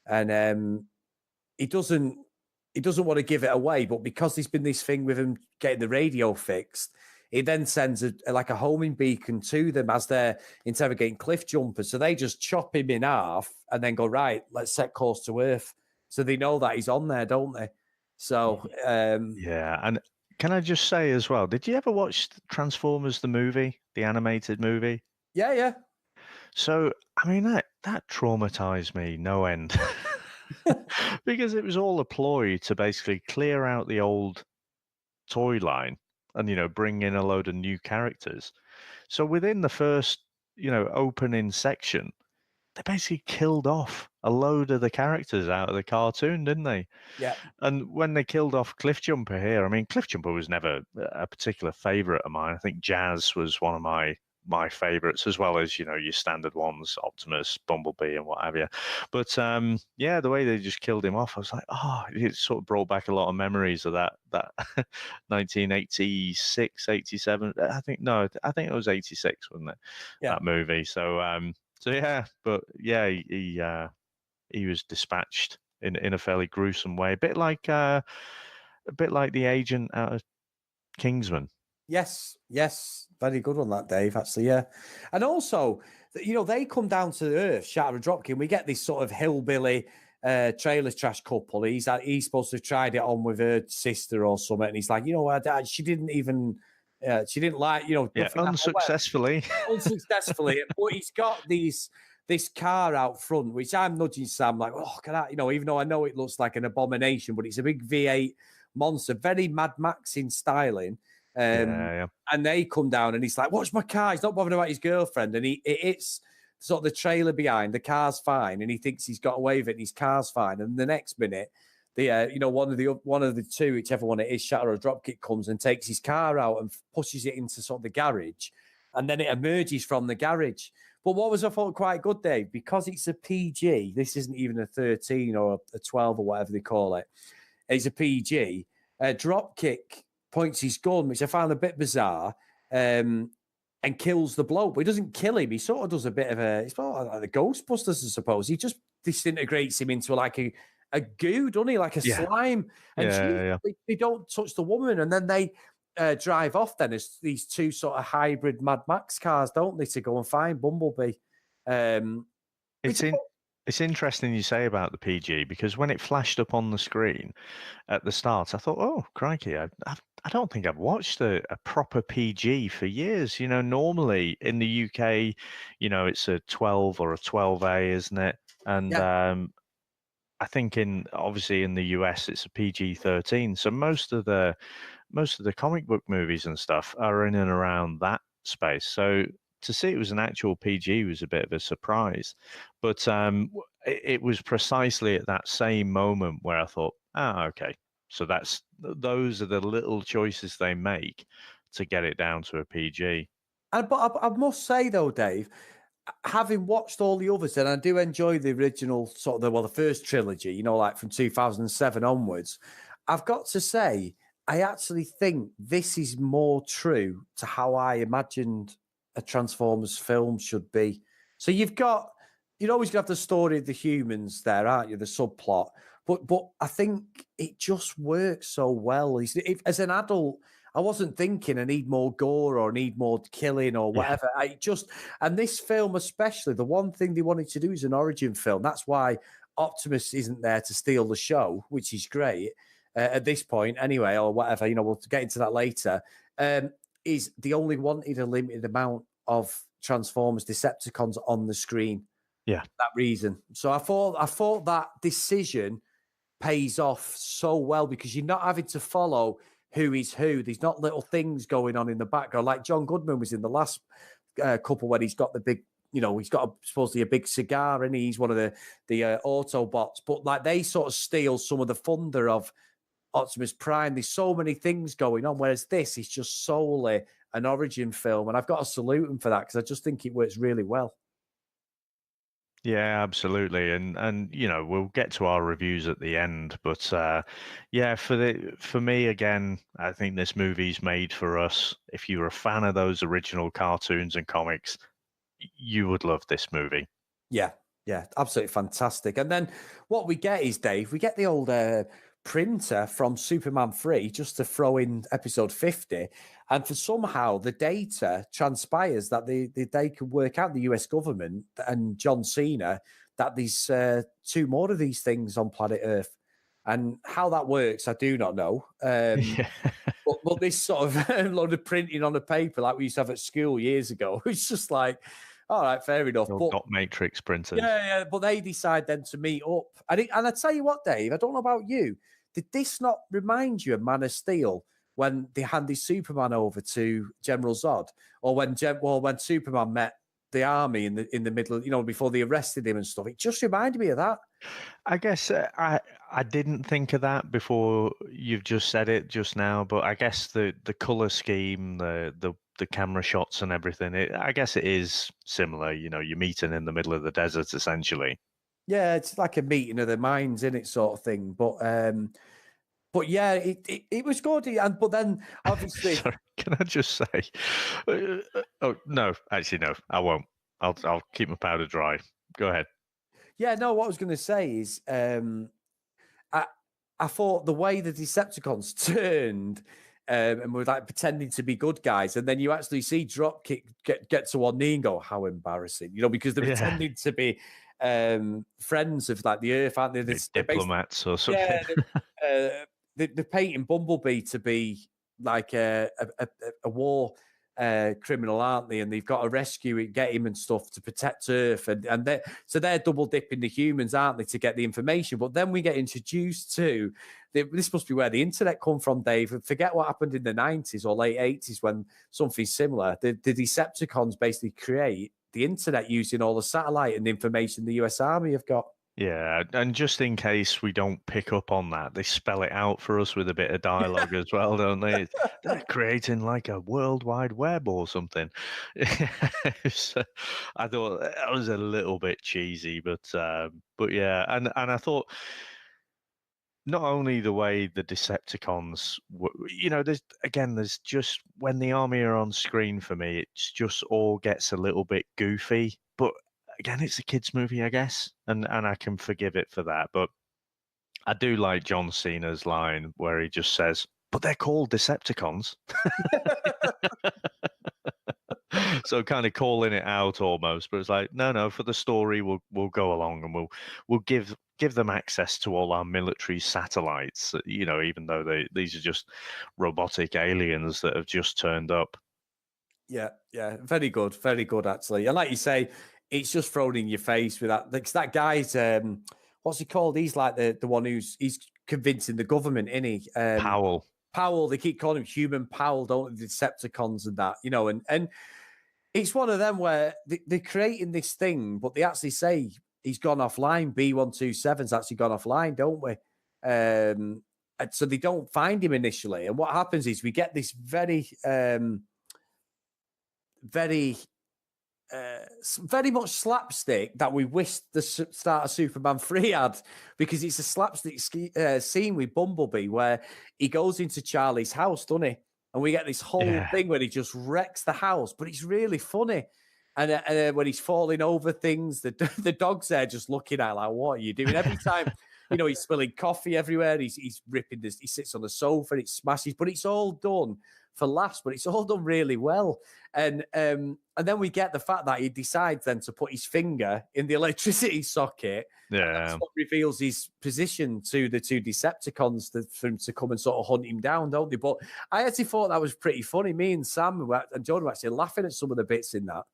and he doesn't want to give it away, but because there's been this thing with him getting the radio fixed, he then sends like a homing beacon to them as they're interrogating cliff jumpers. So they just chop him in half and then go, right, let's set course to Earth. So they know that he's on there, don't they? So yeah. And can I just say as well, did you ever watch Transformers the movie, the animated movie? Yeah. So I mean that traumatized me no end. Because it was all a ploy to basically clear out the old toy line and bring in a load of new characters. So within the first opening section, they basically killed off a load of the characters out of the cartoon, didn't they? Yeah. And when they killed off Cliffjumper here, I mean, Cliffjumper was never a particular favorite of mine. I think Jazz was one of my favorites, as well as your standard ones, Optimus, Bumblebee, and what have you. But yeah, the way they just killed him off, I was like, oh, it sort of brought back a lot of memories of that 1986, 87. I think it was 86, wasn't it? Yeah. That movie. So yeah, but yeah, he was dispatched in a fairly gruesome way, a bit like the agent out of Kingsman. Yes, very good on that, Dave. Actually, yeah, and also, they come down to Earth, Shatter and Dropkick. We get this sort of hillbilly trailer trash couple. He's supposed to have tried it on with her sister or something, and he's like, she didn't even, she didn't like, unsuccessfully, but he's got this car out front, which I'm nudging Sam like, oh, can I, even though I know it looks like an abomination, but it's a big V8 monster, very Mad Max in styling. And they come down and he's like, watch my car. He's not bothered about his girlfriend. And it's sort of the trailer behind, the car's fine. And he thinks he's got away with it and his car's fine. And the next minute, one of the two, whichever one it is, Shatter or Dropkick, comes and takes his car out and pushes it into sort of the garage. And then it emerges from the garage. But what was I thought quite good, Dave, because it's a PG, this isn't even a 13 or a 12 or whatever they call it. It's a PG. Dropkick points his gun, which I found a bit bizarre, and kills the bloke. But he doesn't kill him. He sort of does a bit of it's like the Ghostbusters, I suppose. He just disintegrates him into like a goo, doesn't he? Like a slime. And they don't touch the woman. And then they drive off then as these two sort of hybrid Mad Max cars, don't they, to go and find Bumblebee. It's interesting you say about the PG, because when it flashed up on the screen at the start, I thought, oh, crikey, I don't think I've watched a proper PG for years. Normally in the UK, it's a 12 or a 12A, isn't it? And I think obviously in the US, it's a PG-13. So most of the comic book movies and stuff are in and around that space. So to see it was an actual PG was a bit of a surprise, but it was precisely at that same moment where I thought, okay, so those are the little choices they make to get it down to a PG. But I must say though, Dave, having watched all the others, and I do enjoy the original sort of the first trilogy, like from 2007 onwards, I've got to say, I actually think this is more true to how I imagined a Transformers film should be. So you're always gonna have the story of the humans there, aren't you? The subplot, but I think it just works so well. As an adult, I wasn't thinking I need more gore or need more killing or whatever. And this film especially, the one thing they wanted to do is an origin film. That's why Optimus isn't there to steal the show, which is great at this point anyway, or whatever. We'll get into that later. Is they only wanted a limited amount of Transformers Decepticons on the screen. Yeah. For that reason. So I thought that decision pays off so well, because you're not having to follow who is who. There's not little things going on in the background. Like John Goodman was in the last couple when he's got the big, he's got supposedly a big cigar and he's one of the Autobots. But like they sort of steal some of the thunder of Optimus Prime. There's so many things going on, whereas this is just solely an origin film, and I've got to salute him for that, because I just think it works really well. Yeah, absolutely, and we'll get to our reviews at the end, but for me again, I think this movie's made for us. If you're a fan of those original cartoons and comics, you would love this movie. Yeah, Yeah, absolutely fantastic. And then what we get is, Dave, we get the old printer from Superman 3 just to throw in episode 50. And for somehow the data transpires that they can work out, the US government and John Cena, that there's 2 more of these things on planet Earth. And how that works, I do not know. But this sort of load of printing on a paper like we used to have at school years ago, it's just like, all right, fair enough. Your But dot matrix printers. yeah, but they decide then to meet up. And I tell you what, Dave, I don't know about you. Did this not remind you of Man of Steel when they handed Superman over to General Zod, or when when Superman met the army in the middle, you know, before they arrested him and stuff? It just reminded me of that. I guess I didn't think of that before you've just said it just now, but I guess the color scheme, the camera shots and everything, I guess it is similar. You know, you're meeting in the middle of the desert essentially. Yeah, it's like a meeting of the minds in it, sort of thing. But yeah, it was good. And but then obviously, Sorry, can I just say? Oh no, actually no, I won't. I'll keep my powder dry. Go ahead. yeah, no. What I was going to say is, I thought the way the Decepticons turned and were like pretending to be good guys, and then you actually see Dropkick get to one knee and go, "How embarrassing!" You know, because they're pretending to be friends of like the Earth, aren't they? Diplomats or something. Yeah, they're painting Bumblebee to be like a war criminal, aren't they? And they've got to rescue it, get him and stuff to protect Earth, and they're double dipping the humans, aren't they, to get the information? But then we get introduced to this must be where the internet come from, Dave. Forget what happened in the 90s or late 80s when something similar. The Decepticons basically create the internet using all the satellite and the information the US Army have got. Yeah, and just in case we don't pick up on that, they spell it out for us with a bit of dialogue as well, don't they? They're creating like a world wide web or something. So I thought that was a little bit cheesy, but yeah, and I thought not only the way the Decepticons, you know, there's just when the army are on screen for me, it's just all gets a little bit goofy, but. Again, it's a kids' movie, I guess, and I can forgive it for that. But I do like John Cena's line where he just says, "But they're called Decepticons." So kind of calling it out almost, but it's like, no, for the story, we'll go along and we'll give them access to all our military satellites. You know, even though these are just robotic aliens that have just turned up. Yeah, very good actually. And like you say, it's just thrown in your face with that. Because that guy's what's he called? He's like the one he's convincing the government, isn't he? Powell. They keep calling him Human Powell, don't they? Decepticons and that, you know. And it's one of them where they're creating this thing, but they actually say he's gone offline. B127's actually gone offline, don't we? And so they don't find him initially. And what happens is we get this very much slapstick that we wish the start of Superman 3 had, because it's a slapstick scene with Bumblebee where he goes into Charlie's house, doesn't he? And we get this whole thing where he just wrecks the house, but it's really funny. And when he's falling over things, the dog's there just looking at like, what are you doing? Every time, you know, he's spilling coffee everywhere. He's ripping this. He sits on the sofa and it smashes, but it's all done for laughs, but it's all done really well. And then we get the fact that he decides then to put his finger in the electricity socket. Yeah, that's what reveals his position to the 2 Decepticons for him to come and sort of hunt him down, don't they? But I actually thought that was pretty funny. Me and Sam and John were actually laughing at some of the bits in that.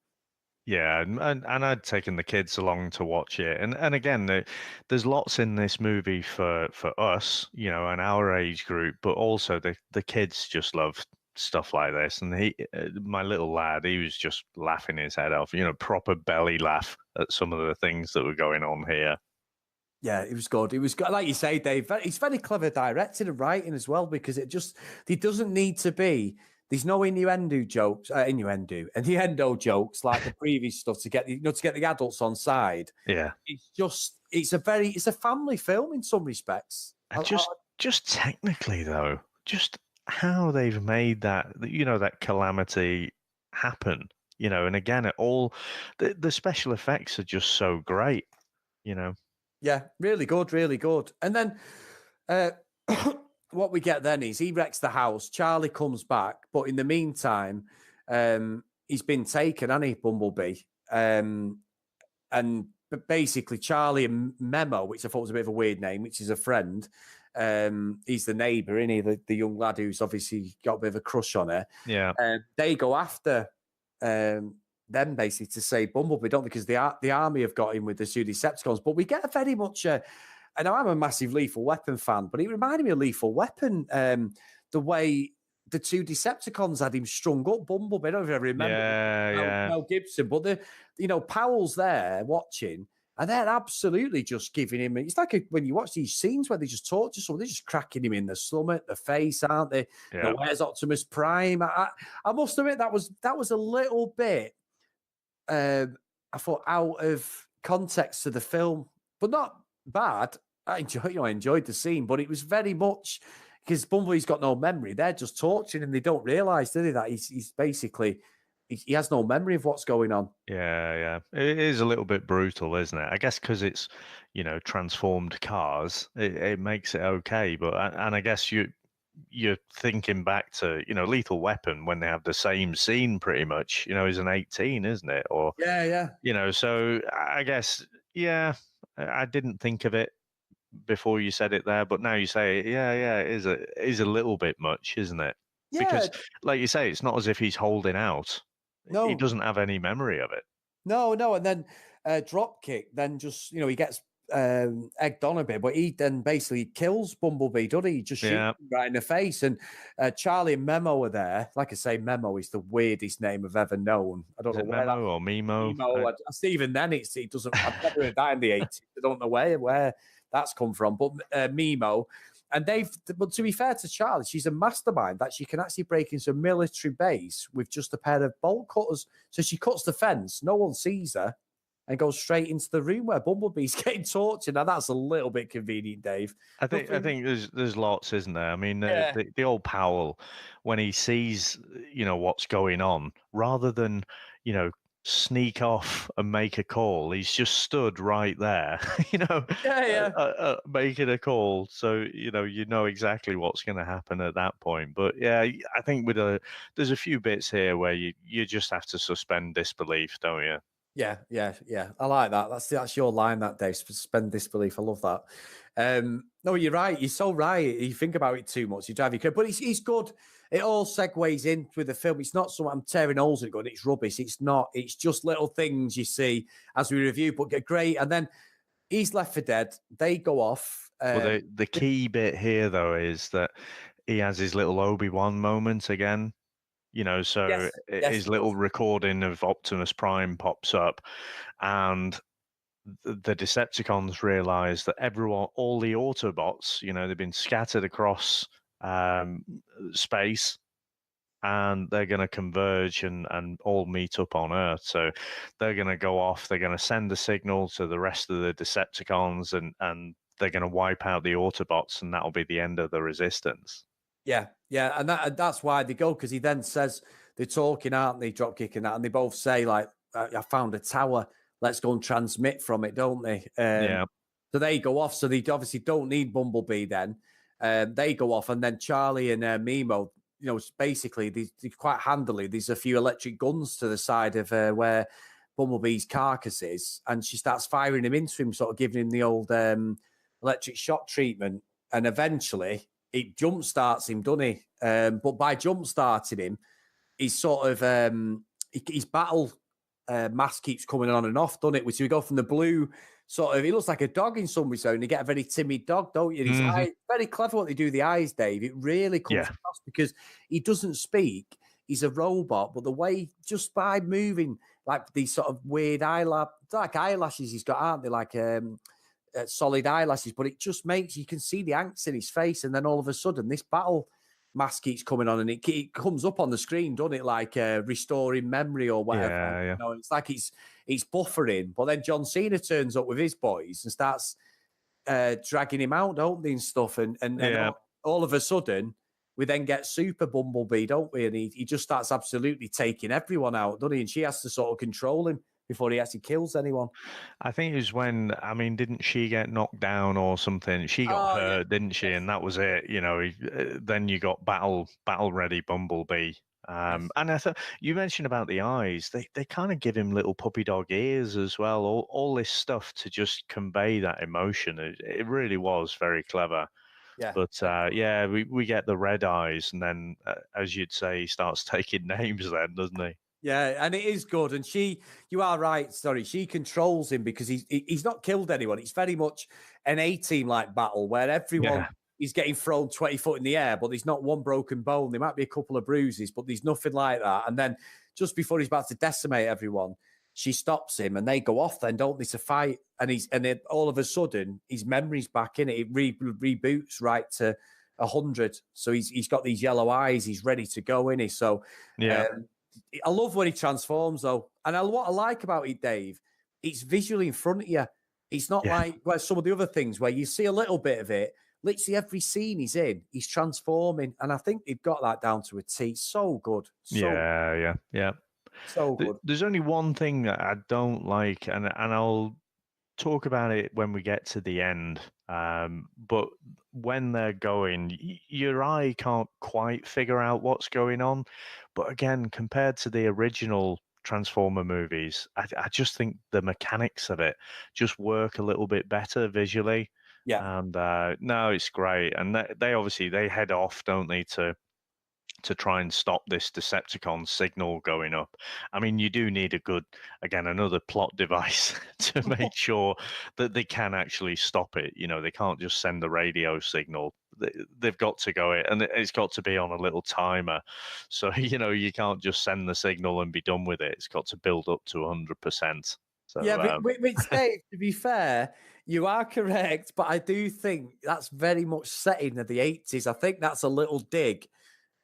Yeah, and I'd taken the kids along to watch it, and again, there's lots in this movie for us, you know, and our age group, but also the kids just love stuff like this. And my little lad, he was just laughing his head off, you know, proper belly laugh at some of the things that were going on here. Yeah, it was good. It was good. Like you say, Dave, he's very clever directing and writing as well, because it doesn't need to be. There's no innuendo jokes jokes like the previous stuff to get the adults on side. Yeah, it's a family film in some respects. And just technically though, just how they've made that, you know, that calamity happen, you know, and again, the special effects are just so great. you know. Yeah, really good, really good. And then what we get then is he wrecks the house. Charlie comes back, but in the meantime, he's been taken, hasn't he, Bumblebee? And basically, Charlie and Memo, which I thought was a bit of a weird name, which is a friend. He's the neighbour, isn't he? The young lad who's obviously got a bit of a crush on her. Yeah. They go after them basically to save Bumblebee, don't they? Because the army have got him with the two Decepticons. But we get a very much. I know I'm a massive Lethal Weapon fan, but it reminded me of Lethal Weapon. The way the two Decepticons had him strung up, Bumblebee. I don't know if I remember. Mel Gibson, but Powell's there watching, and they're absolutely just giving him. It's like when you watch these scenes where they just torture someone, they're just cracking him in the stomach, the face, aren't they? Yeah. Where's Optimus Prime? I must admit that was a little bit. I thought out of context to the film, but not bad. I enjoyed the scene, but it was very much because Bumblebee's got no memory. They're just torturing him. They don't realise, do they, that he's basically he has no memory of what's going on. Yeah. It is a little bit brutal, isn't it? I guess because it's transformed cars, it makes it okay. But I guess you're thinking back to Lethal Weapon when they have the same scene pretty much. Is an 18, isn't it? Or yeah. So I guess I didn't think of it before you said it there, but now you say it, it is a little bit much, isn't it? Yeah. Because like you say, it's not as if he's holding out. No, he doesn't have any memory of it. No, and then Dropkick then just he gets egged on a bit, but he then basically kills Bumblebee, doesn't he? Just shoots him right in the face. And Charlie and Memo are there. Like I say, Memo is the weirdest name I've ever known. I don't know where Memo or Mimo. Mimo. Even then, it doesn't. I've never heard that in the 80s. I don't know where that's come from. But Mimo, and but to be fair to Charlie, she's a mastermind that she can actually break into a military base with just a pair of bolt cutters. So she cuts the fence, no one sees her, and goes straight into the room where Bumblebee's getting tortured. Now that's a little bit convenient, Dave. I think there's lots, isn't there? I mean, the old Powell, when he sees what's going on, rather than sneak off and make a call, he's just stood right there, making a call. So you know exactly what's going to happen at that point. But yeah, I think there's a few bits here where you just have to suspend disbelief, don't you? Yeah. I like that. That's your line, that Dave. Suspend disbelief. I love that. No, you're right. You're so right. You think about it too much, you drive you crazy. But he's good. It all segues in with the film. It's not something I'm tearing holes in it going, it's rubbish. It's not. It's just little things you see as we review, but get great. And then he's left for dead. They go off. Well, the key bit here, though, is that he has his little Obi-Wan moment again. So his little recording of Optimus Prime pops up, and the Decepticons realize that all the Autobots, they've been scattered across space, and they're going to converge and all meet up on Earth. So they're going to go off. They're going to send a signal to the rest of the Decepticons, and they're going to wipe out the Autobots, and that'll be the end of the Resistance. Yeah, and that's why they go, because he then says they're talking, aren't they, Dropkick and that, and they both say like, "I found a tower. Let's go and transmit from it," don't they? So they go off. So they obviously don't need Bumblebee. Then they go off, and then Charlie and Mimo, basically they quite handily. There's a few electric guns to the side of where Bumblebee's carcass is, and she starts firing him into him, sort of giving him the old electric shock treatment, and eventually it jump starts him, doesn't he? But by jump starting him, he's sort of his battle mask keeps coming on and off, doesn't it? Which we go from the blue sort of, he looks like a dog in some ways, and you get a very timid dog, don't you? His eye, very clever what they do with the eyes, Dave. It really comes across because he doesn't speak. He's a robot, but the way, just by moving, like these sort of weird eyelashes he's got, aren't they? Like solid eyelashes, but it just makes, you can see the angst in his face, and then all of a sudden this battle mask keeps coming on, and it comes up on the screen, doesn't it? Like restoring memory or whatever. It's like it's buffering. But then John Cena turns up with his boys and starts dragging him out, don't they, and stuff. And all of a sudden, we then get Super Bumblebee, don't we? And he just starts absolutely taking everyone out, doesn't he? And she has to sort of control him before he actually kills anyone. I think it was when, I mean, didn't she get knocked down or something? She got hurt, didn't she? And that was it. You know, then you got battle ready Bumblebee. And I thought you mentioned about the eyes. They kind of give him little puppy dog ears as well. All this stuff to just convey that emotion. It really was very clever. Yeah. But yeah, we get the red eyes, and then as you'd say, he starts taking names then, doesn't he? Yeah, and it is good. And you are right, sorry, she controls him because he's not killed anyone. It's very much an A-team like battle where everyone is getting thrown 20 foot in the air, but there's not one broken bone. There might be a couple of bruises, but there's nothing like that. And then just before he's about to decimate everyone, she stops him and they go off then, don't they, to fight. And then all of a sudden, his memory's back in it. It reboots right to 100. So he's got these yellow eyes. He's ready to go, in he? So yeah. I love when he transforms, though. And what I like about it, Dave, it's visually in front of you. It's not like some of the other things where you see a little bit of it. Literally every scene he's in, he's transforming. And I think they've got that down to a T. So good. Yeah. So good. There's only one thing that I don't like, and I'll talk about it when we get to the end. But when they're going, your eye can't quite figure out what's going on. But again, compared to the original Transformer movies, I just think the mechanics of it just work a little bit better visually. Yeah. And no, it's great. And they obviously head off, don't they, to try and stop this Decepticon signal going up. I mean, you do need another plot device to make sure that they can actually stop it. You know, they can't just send the radio signal. They've got to go it, and it's got to be on a little timer. So, you know, you can't just send the signal and be done with it. It's got to build up to 100%. So, yeah, but Dave, to be fair, you are correct, but I do think that's very much set in the 80s. I think that's a little dig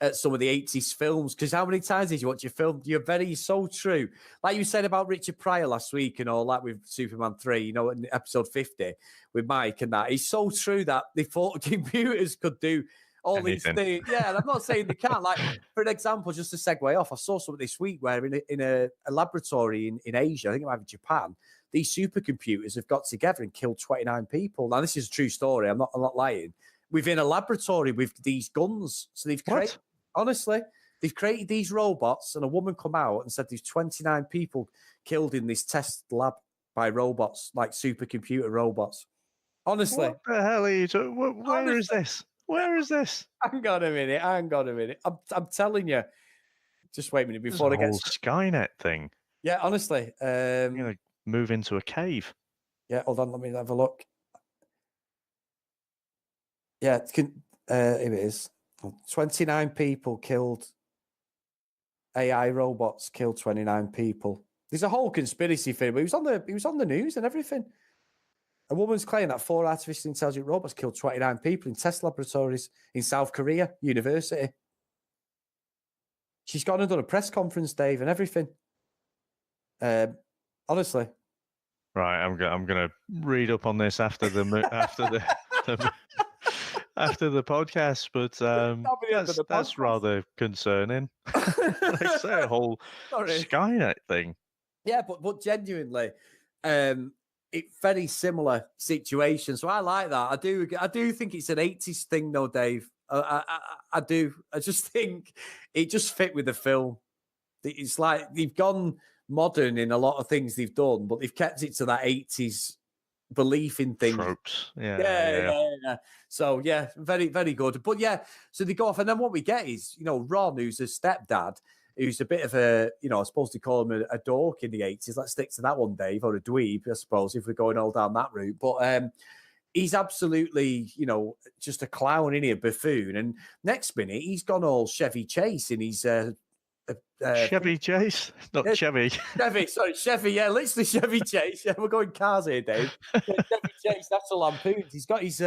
at some of the 80s films, because how many times did you watch your film? You're so true. Like you said about Richard Pryor last week and all that with Superman 3, you know, in episode 50 with Mike and that. It's so true that they thought computers could do all these things. Yeah, and I'm not saying they can't. Like, for an example, just to segue off, I saw something this week where in a laboratory in Asia, I think it might be Japan, these supercomputers have got together and killed 29 people. Now, this is a true story. I'm not lying. Within a laboratory with these guns. So they've created, honestly, they've created these robots, and a woman come out and said there's 29 people killed in this test lab by robots, like supercomputer robots. Honestly. What the hell are you talking? Where is this? Where is this? Hang on a minute. I'm telling you. Just wait a minute before I get Skynet thing. Yeah, honestly. You're gonna move into a cave. Yeah, hold on, let me have a look. Yeah, here it is. 29 people killed. AI robots killed 29 people. There's a whole conspiracy theory. But he was on the news and everything. A woman's claiming that 4 artificially intelligent robots killed 29 people in test laboratories in South Korea University. She's gone and done a press conference, Dave, and everything. Honestly. Right, I'm going to read up on this after the after the podcast, but that's rather concerning. Like I say, a whole Skynet thing. Yeah, but genuinely, it's very similar situation. So I like that. I do think it's an 80s thing, though, Dave. I do. I just think it just fit with the film. It's like they've gone modern in a lot of things they've done, but they've kept it to that 80s belief in things. Tropes. Yeah. So, yeah, very, very good. But, yeah, so they go off. And then what we get is, you know, Ron, who's a stepdad, who's a bit of a, you know, I suppose they call him a dork in the 80s. Let's stick to that one, Dave, or a dweeb, I suppose, if we're going all down that route. But he's absolutely, you know, just a clown in here, buffoon. And next minute, he's gone all Chevy Chase in his... Chevy Chase? Not Chevy. Chevy, yeah, literally Chevy Chase. Yeah, we're going cars here, Dave. Chevy Chase, that's a Lampoons. He's got his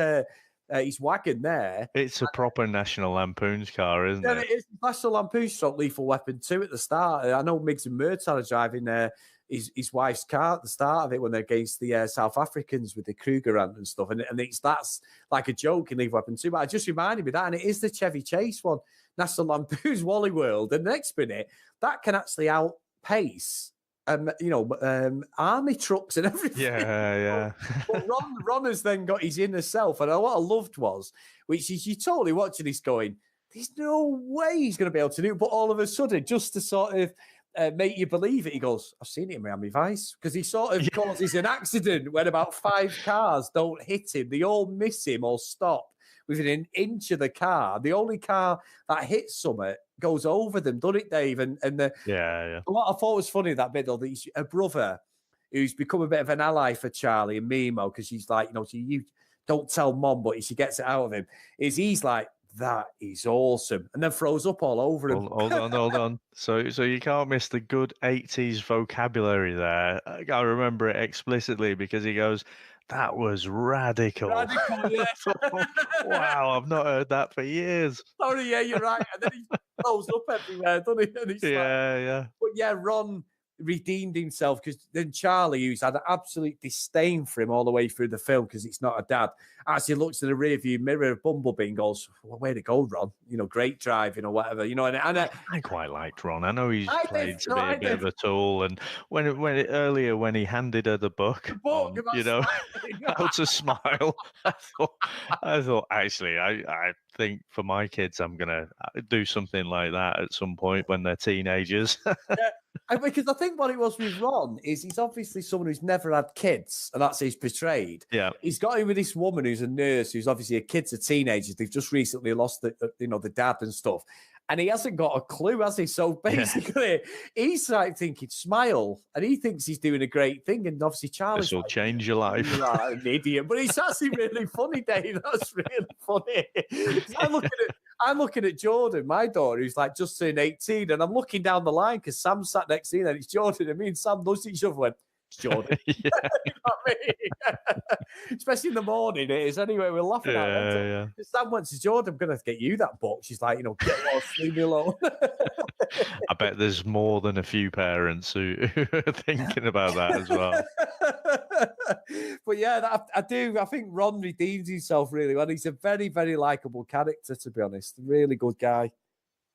wagon there. It's a proper National Lampoons car, isn't it? It is. National Lampoons shot Lethal Weapon 2 at the start. I know Miggs and Murtaugh are driving his wife's car at the start of it when they're against the South Africans with the Krugerrand and stuff. And that's like a joke in Lethal Weapon 2. But I just reminded me that, and it is the Chevy Chase one, National Lampoon's Wally World. And the next minute, that can actually outpace army trucks and everything. Yeah. But Ron has then got his inner self, and what I loved was, which is you totally watching this going, there's no way he's going to be able to do it, but all of a sudden, just to sort of make you believe it, he goes, I've seen it in Miami Vice, because he sort of causes an accident when about 5 cars don't hit him. They all miss him or stop within an inch of the car. The only car that hits Summit goes over them, doesn't it, Dave? And what I thought was funny, that bit, though, that he's a brother who's become a bit of an ally for Charlie and Mimo, because she's like, you don't tell Mom, but she gets it out of him, he's like, that is awesome, and then throws up all over him. Hold on. So you can't miss the good 80s vocabulary there. I remember it explicitly because he goes, that was radical. Yeah. Wow, I've not heard that for years. Sorry, yeah, you're right. And then he throws up everywhere, doesn't he? And yeah. But yeah, Ron redeemed himself, because then Charlie, who's had an absolute disdain for him all the way through the film because it's not a dad, actually looks in the rearview mirror of Bumblebee and goes, well, way to go, Ron. Great driving or whatever. And I quite liked Ron. I know he's played to be a bit of a tool. And when he handed her the book on, how to smile, I thought actually, I think for my kids, I'm gonna do something like that at some point when they're teenagers. Because I think what it was with Ron is he's obviously someone who's never had kids, and that's he's portrayed. Yeah, he's got in with this woman who's a nurse, who's obviously a kids are teenagers. They've just recently lost the dad and stuff, and he hasn't got a clue, has he? So basically, he's like thinking smile, and he thinks he's doing a great thing, and obviously Charlie's this will change your life. You're an idiot, but it's actually really funny, Dave. That's really funny. I'm looking at Jordan, my daughter, who's like just turned 18, and I'm looking down the line because Sam sat next to me, and it's Jordan, and me and Sam looked at each other and went, it's Jordan. You know what I mean? Especially in the morning, it is. Anyway, we're laughing at it. Yeah. Sam went to Jordan, I'm going to get you that book. She's like, get lost, leave me alone. I bet there's more than a few parents who are thinking about that as well. But yeah, I think Ron redeems himself really well. He's a very, very likable character, to be honest. Really good guy.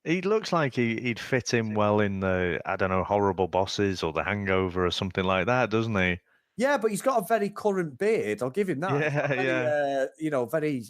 He looks like he'd fit in well in the, I don't know, Horrible Bosses or The Hangover or something like that, doesn't he? Yeah, but he's got a very current beard. I'll give him that. Very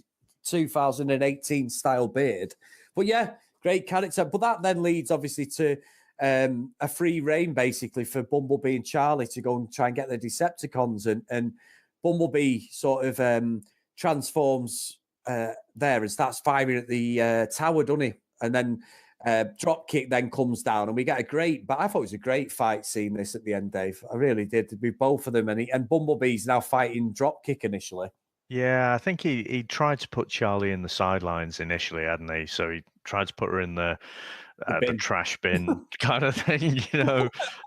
2018 style beard. But yeah, great character. But that then leads obviously to a free reign basically for Bumblebee and Charlie to go and try and get the Decepticons, and Bumblebee sort of transforms there and starts firing at the tower, doesn't he? And then Dropkick then comes down, and we get I thought it was a great fight scene this at the end, Dave. I really did. With both of them, and Bumblebee's now fighting Dropkick initially. Yeah, I think he tried to put Charlie in the sidelines initially, hadn't he? So he tried to put her in the trash bin kind of thing,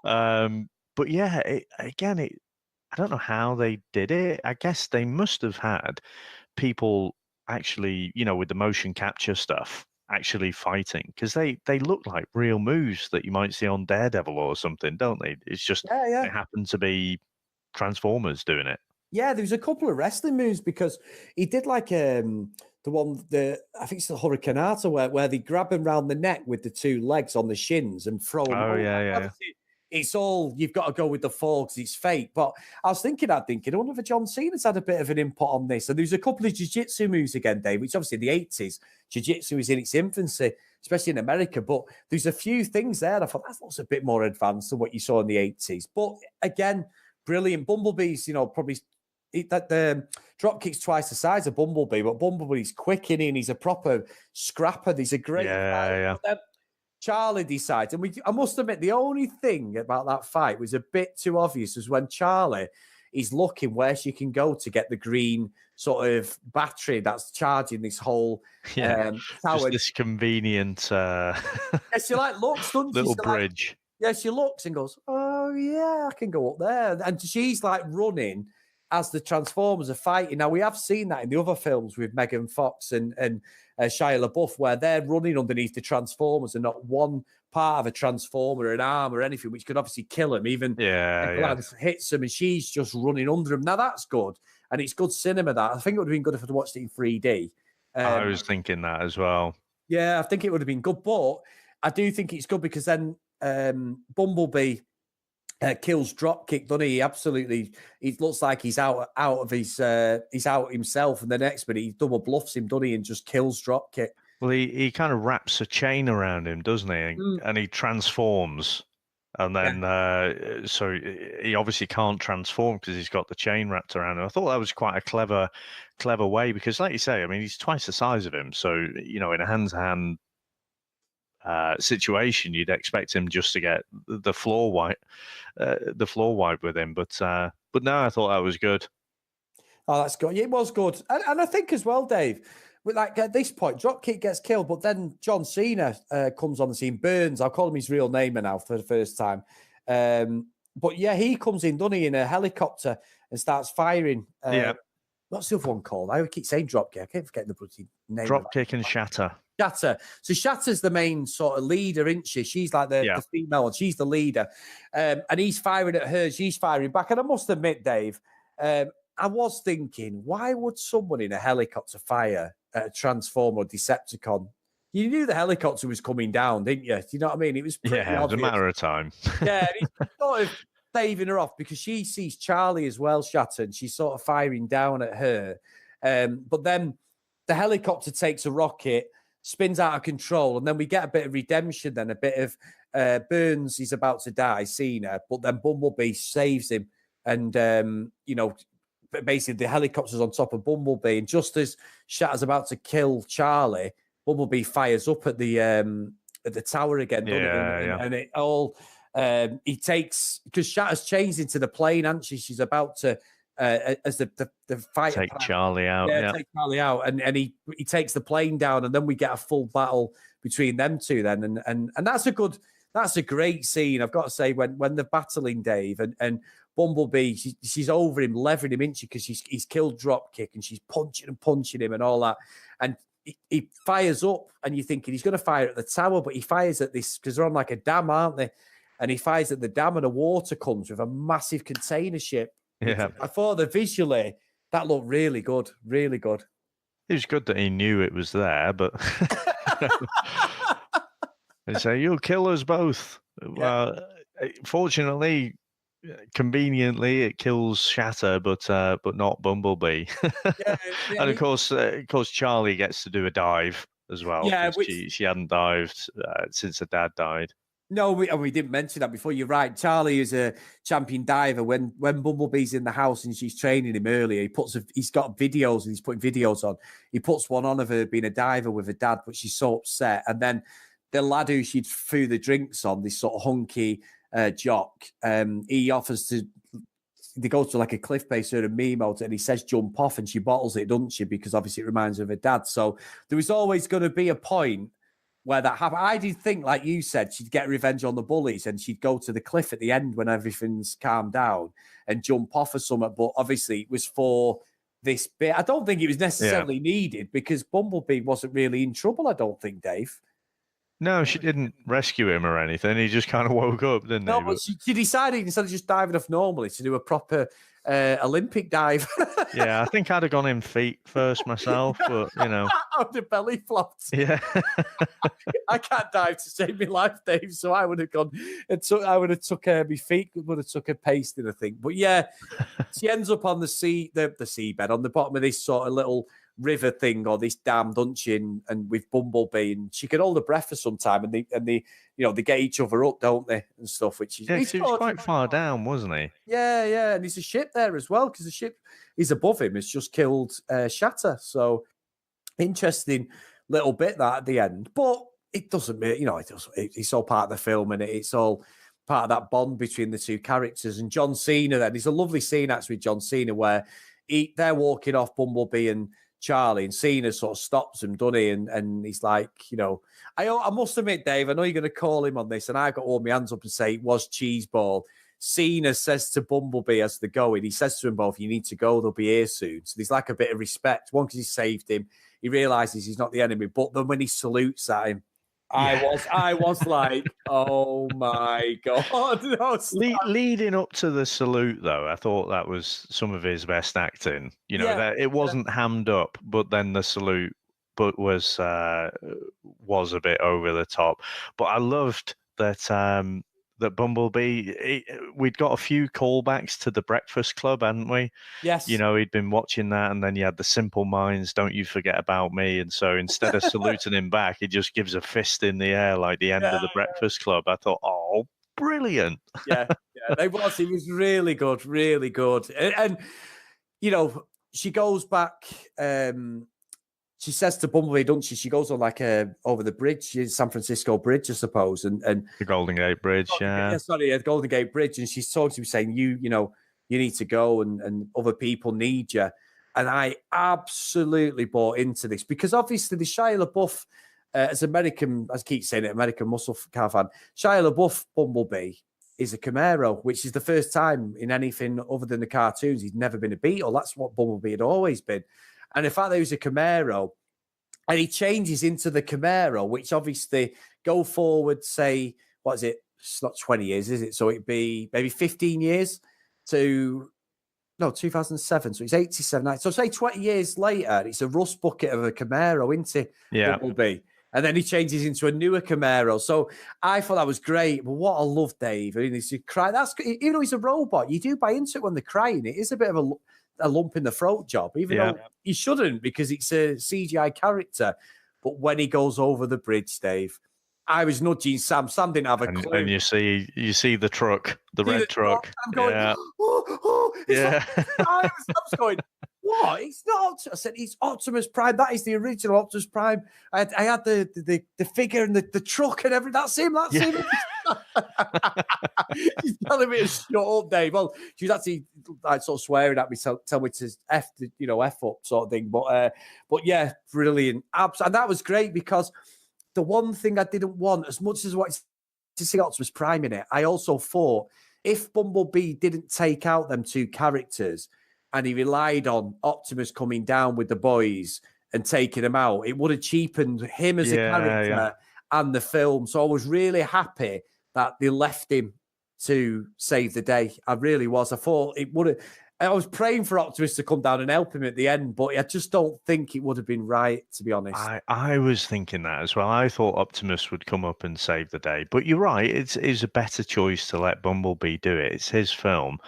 But yeah, I don't know how they did it. I guess they must have had people actually, with the motion capture stuff, actually fighting, because they look like real moves that you might see on Daredevil or something, don't they? It's just they happen to be Transformers doing it. Yeah, there was a couple of wrestling moves, because he did like I think it's the Hurricanata where they grab him round the neck with the two legs on the shins and throw him. Oh, yeah. It's all, you've got to go with the fall because it's fake. But I was thinking, I wonder if John Cena's had a bit of an input on this. And there's a couple of jiu-jitsu moves again, Dave, which obviously in the 80s, jiu-jitsu is in its infancy, especially in America. But there's a few things there. I thought that looks a bit more advanced than what you saw in the 80s. But again, brilliant. Bumblebee's, probably that the Dropkick's twice the size of Bumblebee, but Bumblebee's quick in, and he's a proper scrapper. There's a great fight. But Charlie decides, and I must admit, the only thing about that fight was a bit too obvious was when Charlie is looking where she can go to get the green sort of battery that's charging this whole tower. Just this convenient she looks, little bridge. She looks and goes, oh yeah, I can go up there. And she's like running as the Transformers are fighting. Now, we have seen that in the other films with Megan Fox and Shia LaBeouf, where they're running underneath the Transformers and not one part of a Transformer, an arm or anything, which could obviously kill him. Even a glance hits him, and she's just running under him. Now, that's good. And it's good cinema, that. I think it would have been good if I'd watched it in 3D. I was thinking that as well. Yeah, I think it would have been good. But I do think it's good because then Bumblebee kills Dropkick, doesn't he? Absolutely. It looks like he's out of his he's out himself, and the next minute he double bluffs him, doesn't he, and just kills Dropkick. Well, he kind of wraps a chain around him, doesn't he? And he transforms. And then, so he obviously can't transform because he's got the chain wrapped around him. I thought that was quite a clever way because, like you say, I mean, he's twice the size of him. So, you know, in a hand-to-hand situation, you'd expect him just to get the floor wipe with him. But no, I thought that was good. Oh, that's good. It was good, and I think as well, Dave. Like at this point, Dropkick gets killed, but then John Cena comes on the scene. Burns, I'll call him his real name now for the first time. But yeah, he comes in, doesn't he, in a helicopter and starts firing. What's the other one called? I keep saying Dropkick. I keep forgetting the bloody name. Dropkick and Shatter. Shatter. So Shatter's the main sort of leader, isn't she? She's like the female one. She's the leader. And he's firing at her. She's firing back. And I must admit, Dave, I was thinking, why would someone in a helicopter fire a Transformer or Decepticon? You knew the helicopter was coming down, didn't you? Do you know what I mean? It was pretty it was a matter of time. Yeah, and he's sort of saving her off because she sees Charlie as well, Shatter, and she's sort of firing down at her. But then the helicopter takes a rocket, spins out of control, and then we get a bit of redemption, then a bit of Burns is about to die, Cena, but then Bumblebee saves him. And, you know, basically the helicopter's on top of Bumblebee, and just as Shatter's about to kill Charlie, Bumblebee fires up at the tower again, and it all he takes, because Shatter's changed into the plane, hasn't she? She's about to as the fight take Charlie out, take Charlie out, and he takes the plane down, and then we get a full battle between them two. Then and that's a great scene, I've got to say, when they're battling, Dave, and Bumblebee, she's over him, levering him, isn't she? Because he's killed Dropkick, and she's punching him and all that. And he fires up, and you're thinking he's going to fire at the tower, but he fires at this, because they're on like a dam, aren't they? And he fires at the dam, and the water comes with a massive container ship. Yeah. I thought that visually, that looked really good, really good. It was good that he knew it was there, but they say, you'll kill us both. Yeah. Well, fortunately, conveniently, it kills Shatter, but not Bumblebee. And of course, Charlie gets to do a dive as well. Yeah, she hadn't dived since her dad died. No, we didn't mention that before. You're right. Charlie is a champion diver. When Bumblebee's in the house and she's training him earlier, he's got videos and he's putting videos on. He puts one on of her being a diver with her dad, but she's so upset. And then the lad who she'd threw the drinks on, this sort of hunky jock, he offers to. They go to like a cliff-based sort of meme out, and he says jump off, and she bottles it, doesn't she? Because obviously it reminds her of her dad. So there was always going to be a point where that happened. I did think, like you said, she'd get revenge on the bullies and she'd go to the cliff at the end when everything's calmed down and jump off or something. But obviously it was for this bit. I don't think it was necessarily needed because Bumblebee wasn't really in trouble, I don't think, Dave. No, she didn't rescue him or anything. He just kind of woke up, didn't he? No, but she decided instead of just diving off normally to do a proper Olympic dive. Yeah, I think I'd have gone in feet first myself, but you know. On the belly flops. Yeah. I can't dive to save my life, Dave, so I would have gone I would have took my feet, would have took a pasting, I think. But yeah, she ends up on the seabed, on the bottom of this sort of little river thing or this dam, doesn't she? And with Bumblebee, and she can hold her breath for some time, and they they get each other up, don't they, and stuff. Which is he was quite far down, wasn't he? Yeah, and there's a ship there as well because the ship is above him. It's just killed Shatter. So interesting little bit that at the end, but it doesn't. It's all part of the film, and it's all part of that bond between the two characters. And John Cena. Then there's a lovely scene actually with John Cena where they're walking off, Bumblebee and Charlie, and Cena sort of stops him, doesn't he? And he's like, I must admit, Dave, I know you're going to call him on this, and I've got to hold my hands up and say it was cheeseball. Cena says to Bumblebee as they're going, he says to them both, you need to go, they'll be here soon. So there's like a bit of respect. One, because he saved him. He realizes he's not the enemy. But then when he salutes at him, I was like, oh my God. No, leading up to the salute, though, I thought that was some of his best acting. That it wasn't hammed up, but then the salute was a bit over the top. But I loved that that Bumblebee, we'd got a few callbacks to the Breakfast Club, hadn't we? Yes. You know, he'd been watching that, and then you had the Simple Minds, Don't You Forget About Me. And so instead of saluting him back, he just gives a fist in the air like the end of the Breakfast Club. I thought, oh, brilliant. Yeah, it was. He was really good, really good. And you know, she goes back. She says to Bumblebee, doesn't she? She goes on like over the bridge, San Francisco Bridge, I suppose, and the Golden Gate Bridge. The Golden Gate Bridge, and she's talking to me saying, you know, you need to go, and other people need you. And I absolutely bought into this because obviously the Shia LaBeouf, as American, as I keep saying it, American muscle car fan, Shia LaBeouf Bumblebee is a Camaro, which is the first time in anything other than the cartoons he's never been a Beetle. That's what Bumblebee had always been. And the fact that he was a Camaro, and he changes into the Camaro, which obviously go forward, say, what is it? It's not 20 years, is it? So it'd be maybe 15 years to, no, 2007. So it's 87. So say 20 years later, it's a rust bucket of a Camaro, isn't it? Bumblebee. And then he changes into a newer Camaro. So I thought that was great. But what I love, Dave, I mean, he's cry. That's even though he's a robot, you do buy into it when they're crying. It is a bit of a lump in the throat job, even though he shouldn't because it's a CGI character. But when he goes over the bridge, Dave, I was nudging Sam. Sam didn't have a clue. And you see the truck, the red truck. I'm going, I was going, what? It's not. I said, it's Optimus Prime. That is the original Optimus Prime. I had the figure and the truck and everything. That's him. That's him. She's telling me to shut up, Dave. Well, she was actually like sort of swearing at me, tell me to F up sort of thing. But yeah, brilliant. And that was great because the one thing I didn't want, as much as I wanted to see Optimus Prime in it, I also thought if Bumblebee didn't take out them two characters and he relied on Optimus coming down with the boys and taking them out, it would have cheapened him as a character and the film. So I was really happy that they left him to save the day. I really was. I thought it would have. I was praying for Optimus to come down and help him at the end, but I just don't think it would have been right, to be honest. I was thinking that as well. I thought Optimus would come up and save the day. But you're right, it's a better choice to let Bumblebee do it. It's his film.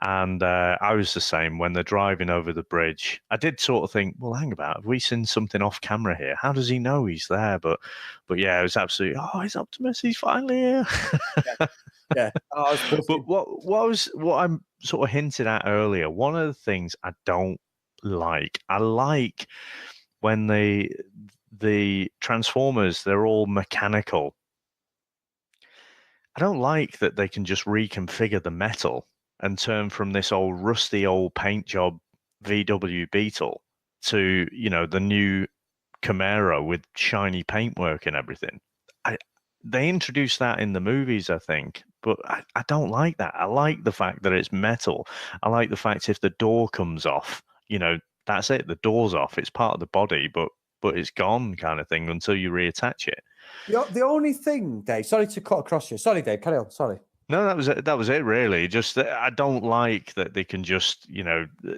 And I was the same when they're driving over the bridge. I did sort of think, well, hang about, have we seen something off camera here? How does he know he's there? But yeah, it was absolutely, it's Optimus, he's finally here. Yeah. But what I'm sort of hinted at earlier, one of the things I don't like, I like when the Transformers, they're all mechanical. I don't like that they can just reconfigure the metal and turn from this old rusty old paint job VW Beetle to, the new Camaro with shiny paintwork and everything. They introduced that in the movies, I think, but I don't like that. I like the fact that it's metal. I like the fact if the door comes off, that's it. The door's off. It's part of the body, but it's gone kind of thing until you reattach it. The only thing, Dave, sorry to cut across you. Sorry, Dave, carry on. Sorry. No, that was it, really. Just that I don't like that they can just,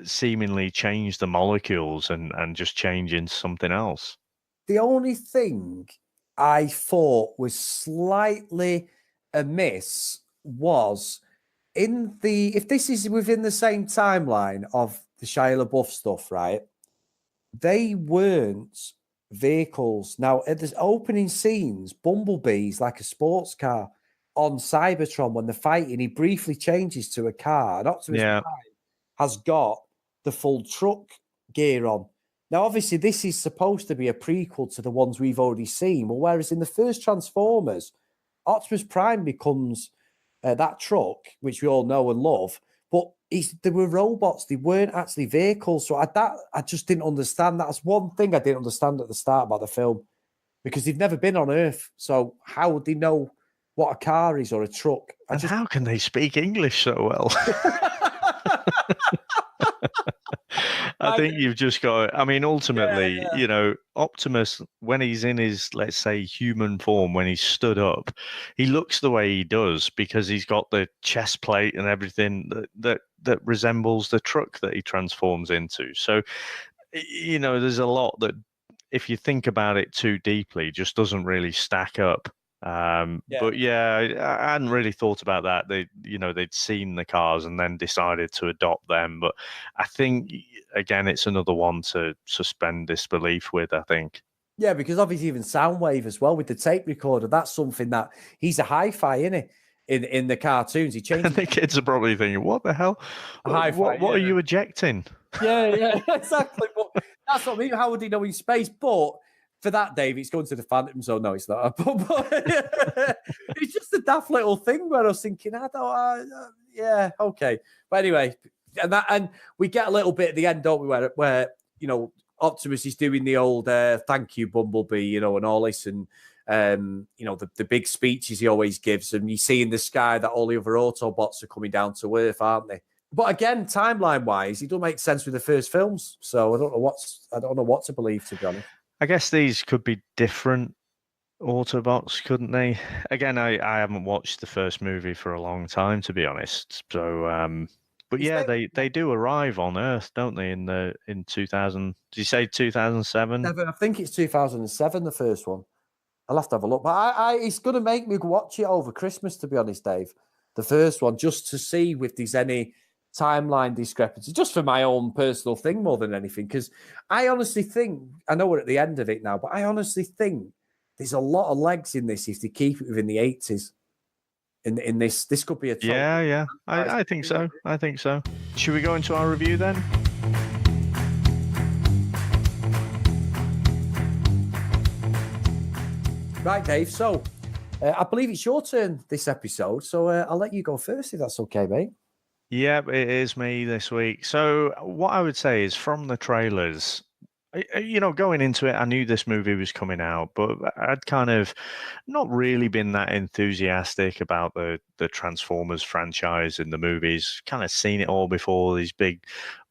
seemingly change the molecules and just change into something else. The only thing I thought was slightly amiss was if this is within the same timeline of the Shia LaBeouf stuff, right? They weren't vehicles. Now, at the opening scenes, Bumblebee's like a sports car on Cybertron when they're fighting. He briefly changes to a car, and Optimus Prime has got the full truck gear on. Now, obviously, this is supposed to be a prequel to the ones we've already seen. Well, whereas in the first Transformers, Optimus Prime becomes that truck, which we all know and love, but they were robots. They weren't actually vehicles. So I just didn't understand. That's one thing I didn't understand at the start about the film, because they've never been on Earth. So how would they know what a car is or a truck? How can they speak English so well? I think you've just got, ultimately, Optimus, when he's in his, let's say, human form, when he's stood up, he looks the way he does because he's got the chest plate and everything that resembles the truck that he transforms into. So, there's a lot that, if you think about it too deeply, just doesn't really stack up. But yeah, I hadn't really thought about that. They'd seen the cars and then decided to adopt them. But I think, again, it's another one to suspend disbelief with, I think. Yeah, because obviously even Soundwave as well with the tape recorder, that's something that he's a hi-fi, isn't he? In the cartoons, he changed. And the kids are probably thinking, "What the hell? What are you ejecting?" Yeah, exactly. But that's what I mean. How would he know in space? But for that, Dave, it's going to the Phantom Zone. No, it's not. But it's just a daft little thing where I was thinking, yeah, okay. But anyway, and we get a little bit at the end, don't we? Where Optimus is doing the old "Thank you, Bumblebee," and all this, and the big speeches he always gives, and you see in the sky that all the other Autobots are coming down to Earth, aren't they? But again, timeline-wise, it don't make sense with the first films, so I don't know what to believe, to be honest. I guess these could be different Autobots, couldn't they? Again, I haven't watched the first movie for a long time, to be honest. So, but yeah, they do arrive on Earth, don't they? In 2000, did you say 2007? I think it's 2007, the first one. I'll have to have a look, but it's going to make me watch it over Christmas, to be honest, Dave. The first one, just to see if there's any timeline discrepancy, just for my own personal thing more than anything, because I honestly think, I know we're at the end of it now, but I honestly think there's a lot of legs in this if they keep it within the 80s. In this could be a yeah. I think so. I think so. Should we go into our review then? Right, Dave. So I believe it's your turn this episode, so I'll let you go first if that's okay, mate. Yep, it is me this week. So what I would say is, from the trailers, going into it, I knew this movie was coming out, but I'd kind of not really been that enthusiastic about the Transformers franchise in the movies. Kind of seen it all before, these big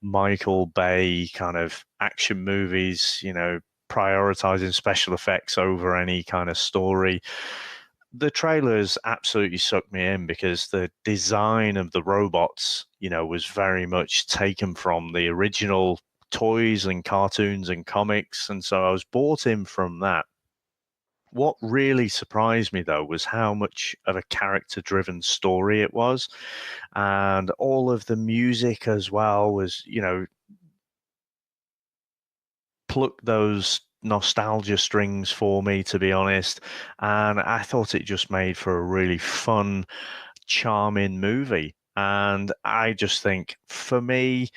Michael Bay kind of action movies, prioritizing special effects over any kind of story. The trailers absolutely sucked me in because the design of the robots, was very much taken from the original toys and cartoons and comics. And so I was bought in from that. What really surprised me, though, was how much of a character-driven story it was. And all of the music as well was, pluck those nostalgia strings for me, to be honest, and I thought it just made for a really fun, charming movie. And I just think, for me,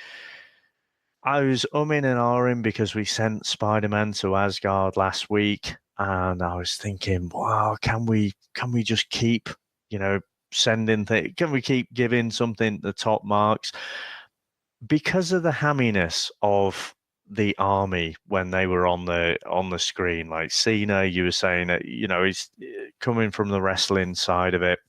I was umming and ahhing because we sent Spider-Man to Asgard last week, and I was thinking, wow, can we just keep sending things? Can we keep giving something the top marks? Because of the hamminess of the army when they were on the screen, like Cena, you were saying that he's coming from the wrestling side of it.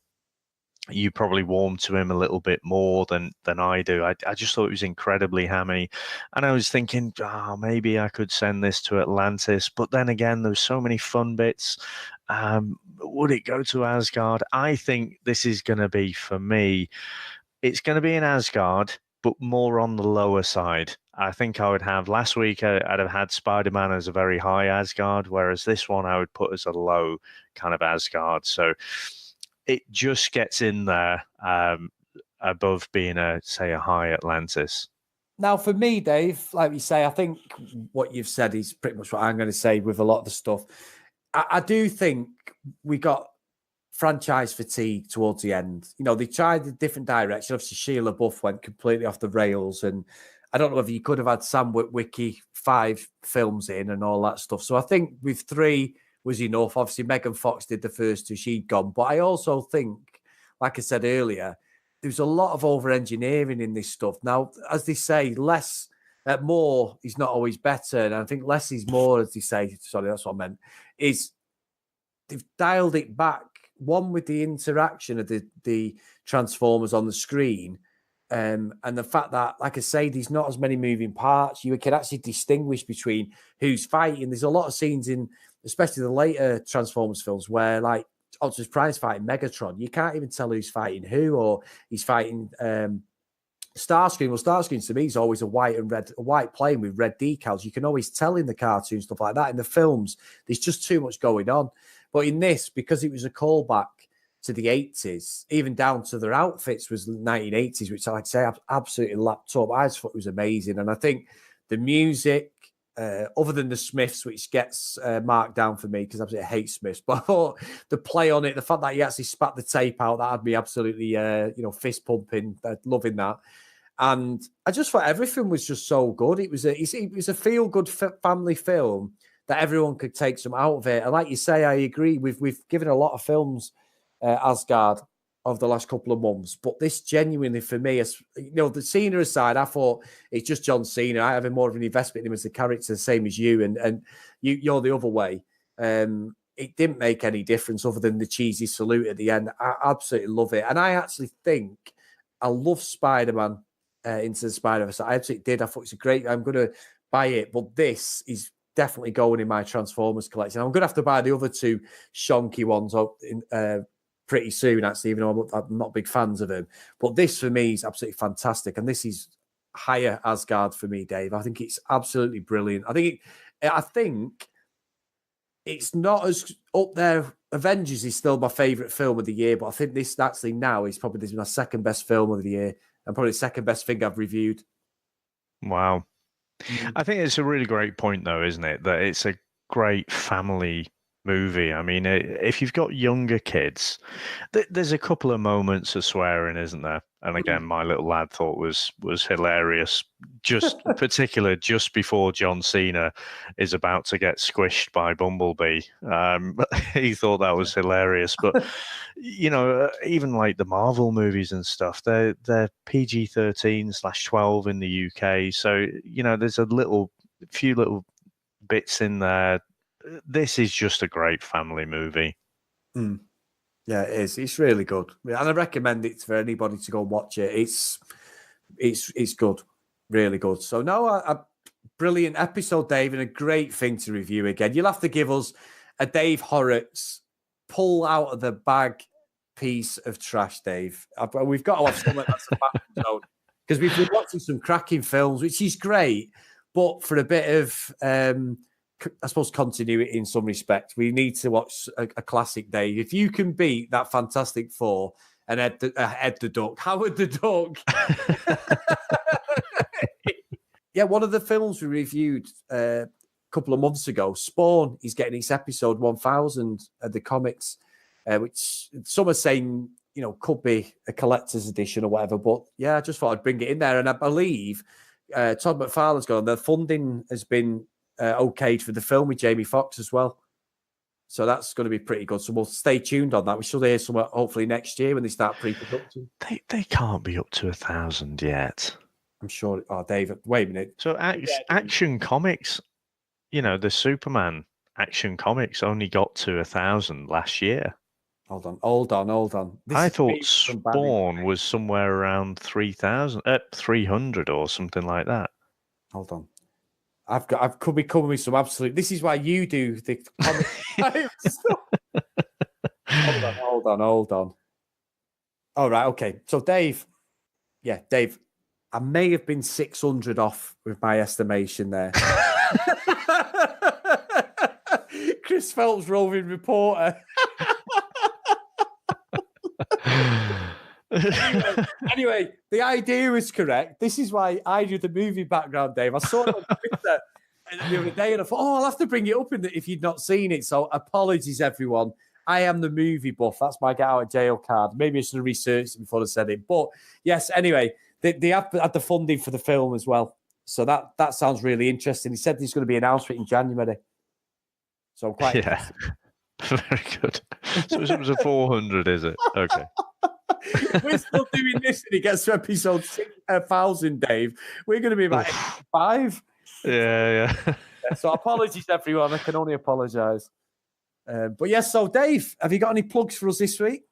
You probably warmed to him a little bit more than I do. I just thought it was incredibly hammy, and I was thinking, maybe I could send this to Atlantis, but then again, there's so many fun bits. Would it go to Asgard? I think this is going to be, for me, it's going to be in Asgard, but more on the lower side. I think I would have, last week, I'd have had Spider-Man as a very high Asgard, whereas this one I would put as a low kind of Asgard. So it just gets in there above being a high Atlantis. Now, for me, Dave, like you say, I think what you've said is pretty much what I'm going to say with a lot of the stuff. I do think we got franchise fatigue towards the end. They tried a different direction. Obviously, Shia LaBeouf went completely off the rails, and I don't know if you could have had Sam Witwicky 5 films in and all that stuff. So I think with 3 was enough. Obviously, Megan Fox did the first 2, she'd gone. But I also think, like I said earlier, there's a lot of over-engineering in this stuff. Now, as they say, more is not always better. And I think less is more, as they say. Sorry, that's what I meant. Is they've dialed it back. One, with the interaction of the Transformers on the screen, and the fact that, like I say, there's not as many moving parts. You can actually distinguish between who's fighting. There's a lot of scenes in, especially the later Transformers films, where like Optimus Prime's fighting Megatron. You can't even tell who's fighting who, or he's fighting Starscream. Well, Starscream to me is always a white plane with red decals. You can always tell in the cartoon, stuff like that. In the films, there's just too much going on. But in this, because it was a callback to the 80s, even down to their outfits was 1980s, which I'd say absolutely lapped up. I just thought it was amazing. And I think the music, other than the Smiths, which gets marked down for me because I absolutely hate Smiths, but I thought the play on it, the fact that he actually spat the tape out, that had me absolutely, fist pumping, loving that. And I just thought everything was just so good. It was a feel good family film that everyone could take some out of it. And like you say, I agree. We've given a lot of films Asgard of the last couple of months, but this genuinely for me, the Cena aside, I thought it's just John Cena. I have more of an investment in him as a character, the same as you, and you're the other way. It didn't make any difference other than the cheesy salute at the end. I absolutely love it, and I actually think I love Spider-Man Into the Spider-Verse. I absolutely did. I thought it's a great. I'm going to buy it, but this is definitely going in my Transformers collection. I'm going to have to buy the other two shonky ones pretty soon, actually, even though I'm not big fans of him. But this, for me, is absolutely fantastic. And this is higher Asgard for me, Dave. I think it's absolutely brilliant. I think it's not as up there. Avengers is still my favourite film of the year, but I think this actually now is probably my second best film of the year and probably the second best thing I've reviewed. Wow. I think it's a really great point, though, isn't it? That it's a great family movie. I mean, if you've got younger kids, there's a couple of moments of swearing, isn't there? And again, my little lad thought was hilarious. Just particular, just before John Cena is about to get squished by Bumblebee, he thought that was hilarious. But even like the Marvel movies and stuff, they're PG-13/12 in the UK. So there's a few little bits in there. This is just a great family movie. Yeah, it is. It's really good, and I recommend it for anybody to go and watch it. It's good, really good. So no, a brilliant episode, Dave, and a great thing to review again. You'll have to give us a Dave Horrocks pull out of the bag piece of trash, Dave. We've got to have something that's a back episode because we've been watching some cracking films, which is great, but for a bit of I suppose continuity in some respect, we need to watch a classic, Dave. If you can beat that Fantastic Four and Ed the Duck, Howard the Duck. Yeah, one of the films we reviewed a couple of months ago, Spawn, is getting its episode 1000 of the comics, which some are saying, could be a collector's edition or whatever. But yeah, I just thought I'd bring it in there. And I believe Todd McFarlane's gone. The funding has been okayed for the film with Jamie Foxx as well. So that's going to be pretty good. So we'll stay tuned on that. We should hear somewhere hopefully next year when they start pre-production. They can't be up to 1,000 yet. I'm sure. Oh, David, wait a minute. So Action Comics, the Superman Action Comics only got to 1,000 last year. Hold on. I thought Spawn was somewhere around 300 or something like that. Hold on. I could be coming with some absolute. This is why you do the comic stuff. Hold on. All right, okay. So Dave, I may have been 600 off with my estimation there. Chris Phelps, roving reporter. Anyway, the idea is correct. This is why I do the movie background, Dave. I saw it on Twitter the other day and I thought, I'll have to bring it up if you'd not seen it. So apologies, everyone. I am the movie buff. That's my get out of jail card. Maybe I should have researched it before I said it. But yes, anyway, they have had the funding for the film as well. So that sounds really interesting. He said there's going to be an announcement in January. So I'm quite very good. So it was a 400, is it? Okay. We're still doing this and it gets to episode 1,000, Dave. We're going to be about 5. Yeah. So apologies, everyone. I can only apologise. But yes, so Dave, have you got any plugs for us this week?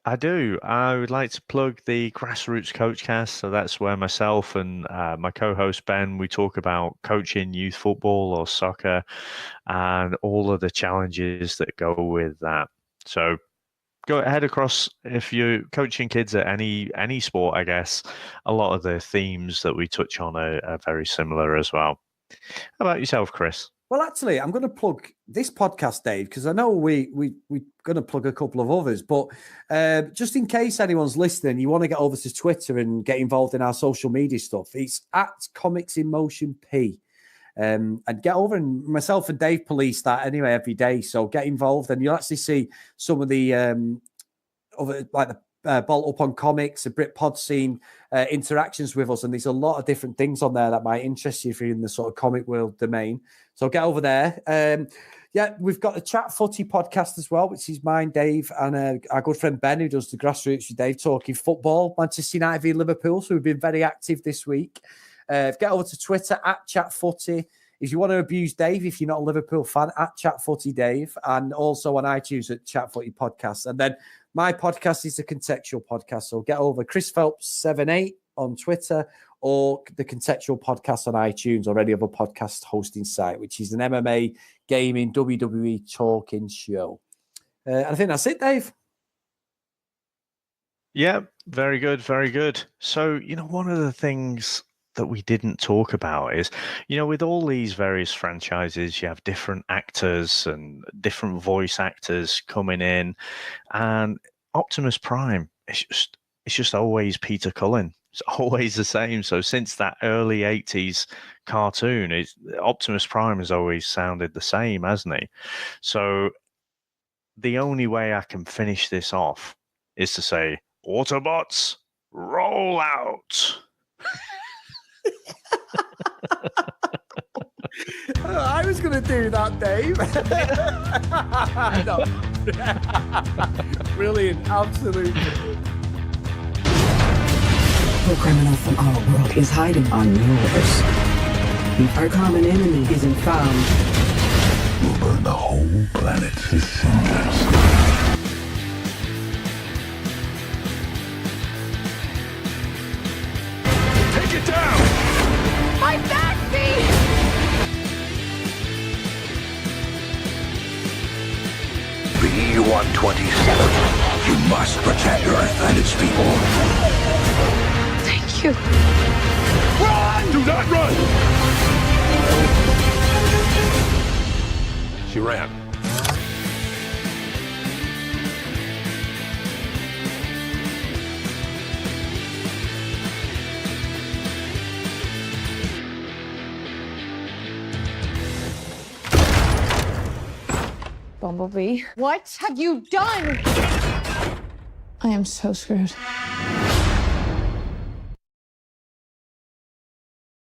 I do. I would like to plug the Grassroots Coachcast. So that's where myself and my co-host Ben, we talk about coaching youth football or soccer and all of the challenges that go with that. So go ahead across if you're coaching kids at any sport, I guess. A lot of the themes that we touch on are very similar as well. How about yourself, Chris? Well, actually, I'm going to plug this podcast, Dave, because I know we're going to plug a couple of others. But just in case anyone's listening, you want to get over to Twitter and get involved in our social media stuff. It's at Comics in Motion P. And get over, and myself and Dave police that anyway every day. So get involved, and you'll actually see some of the other, like the Bolt Up on Comics, the britpodscene interactions with us, and there's a lot of different things on there that might interest you if you're in the sort of comic world domain. So get over there. Yeah, we've got the Chat Footy podcast as well, which is mine, Dave, and our good friend Ben, who does the Grassroots with Dave, talking football, Manchester United v Liverpool. So we've been very active this week. Get over to Twitter at Chat Footy. If you want to abuse Dave, if you're not a Liverpool fan, at Chat Footy Dave, and also on iTunes at Chat Footy Podcast. And then my podcast is the Contextual Podcast. So get over Chris Phelps 78 on Twitter, or the Contextual Podcast on iTunes, or any other podcast hosting site, which is an MMA, gaming, WWE talking show. And I think that's it, Dave. Yeah, very good, very good. So, one of the things that we didn't talk about is, with all these various franchises, you have different actors and different voice actors coming in, and Optimus Prime, it's just always Peter Cullen. It's always the same. So since that early 80s cartoon, Optimus Prime has always sounded the same, hasn't he? So the only way I can finish this off is to say, Autobots, roll out. I was going to do that, Dave. No. Brilliant, absolutely. The criminal from our world is hiding on yours. Our common enemy isn't found. We'll burn the whole planet to cinders. Take it down! My backbeat! B-127. You must protect Earth and its people. Thank you. Run! Do not run! She ran. Bumblebee, what have you done? I am so screwed.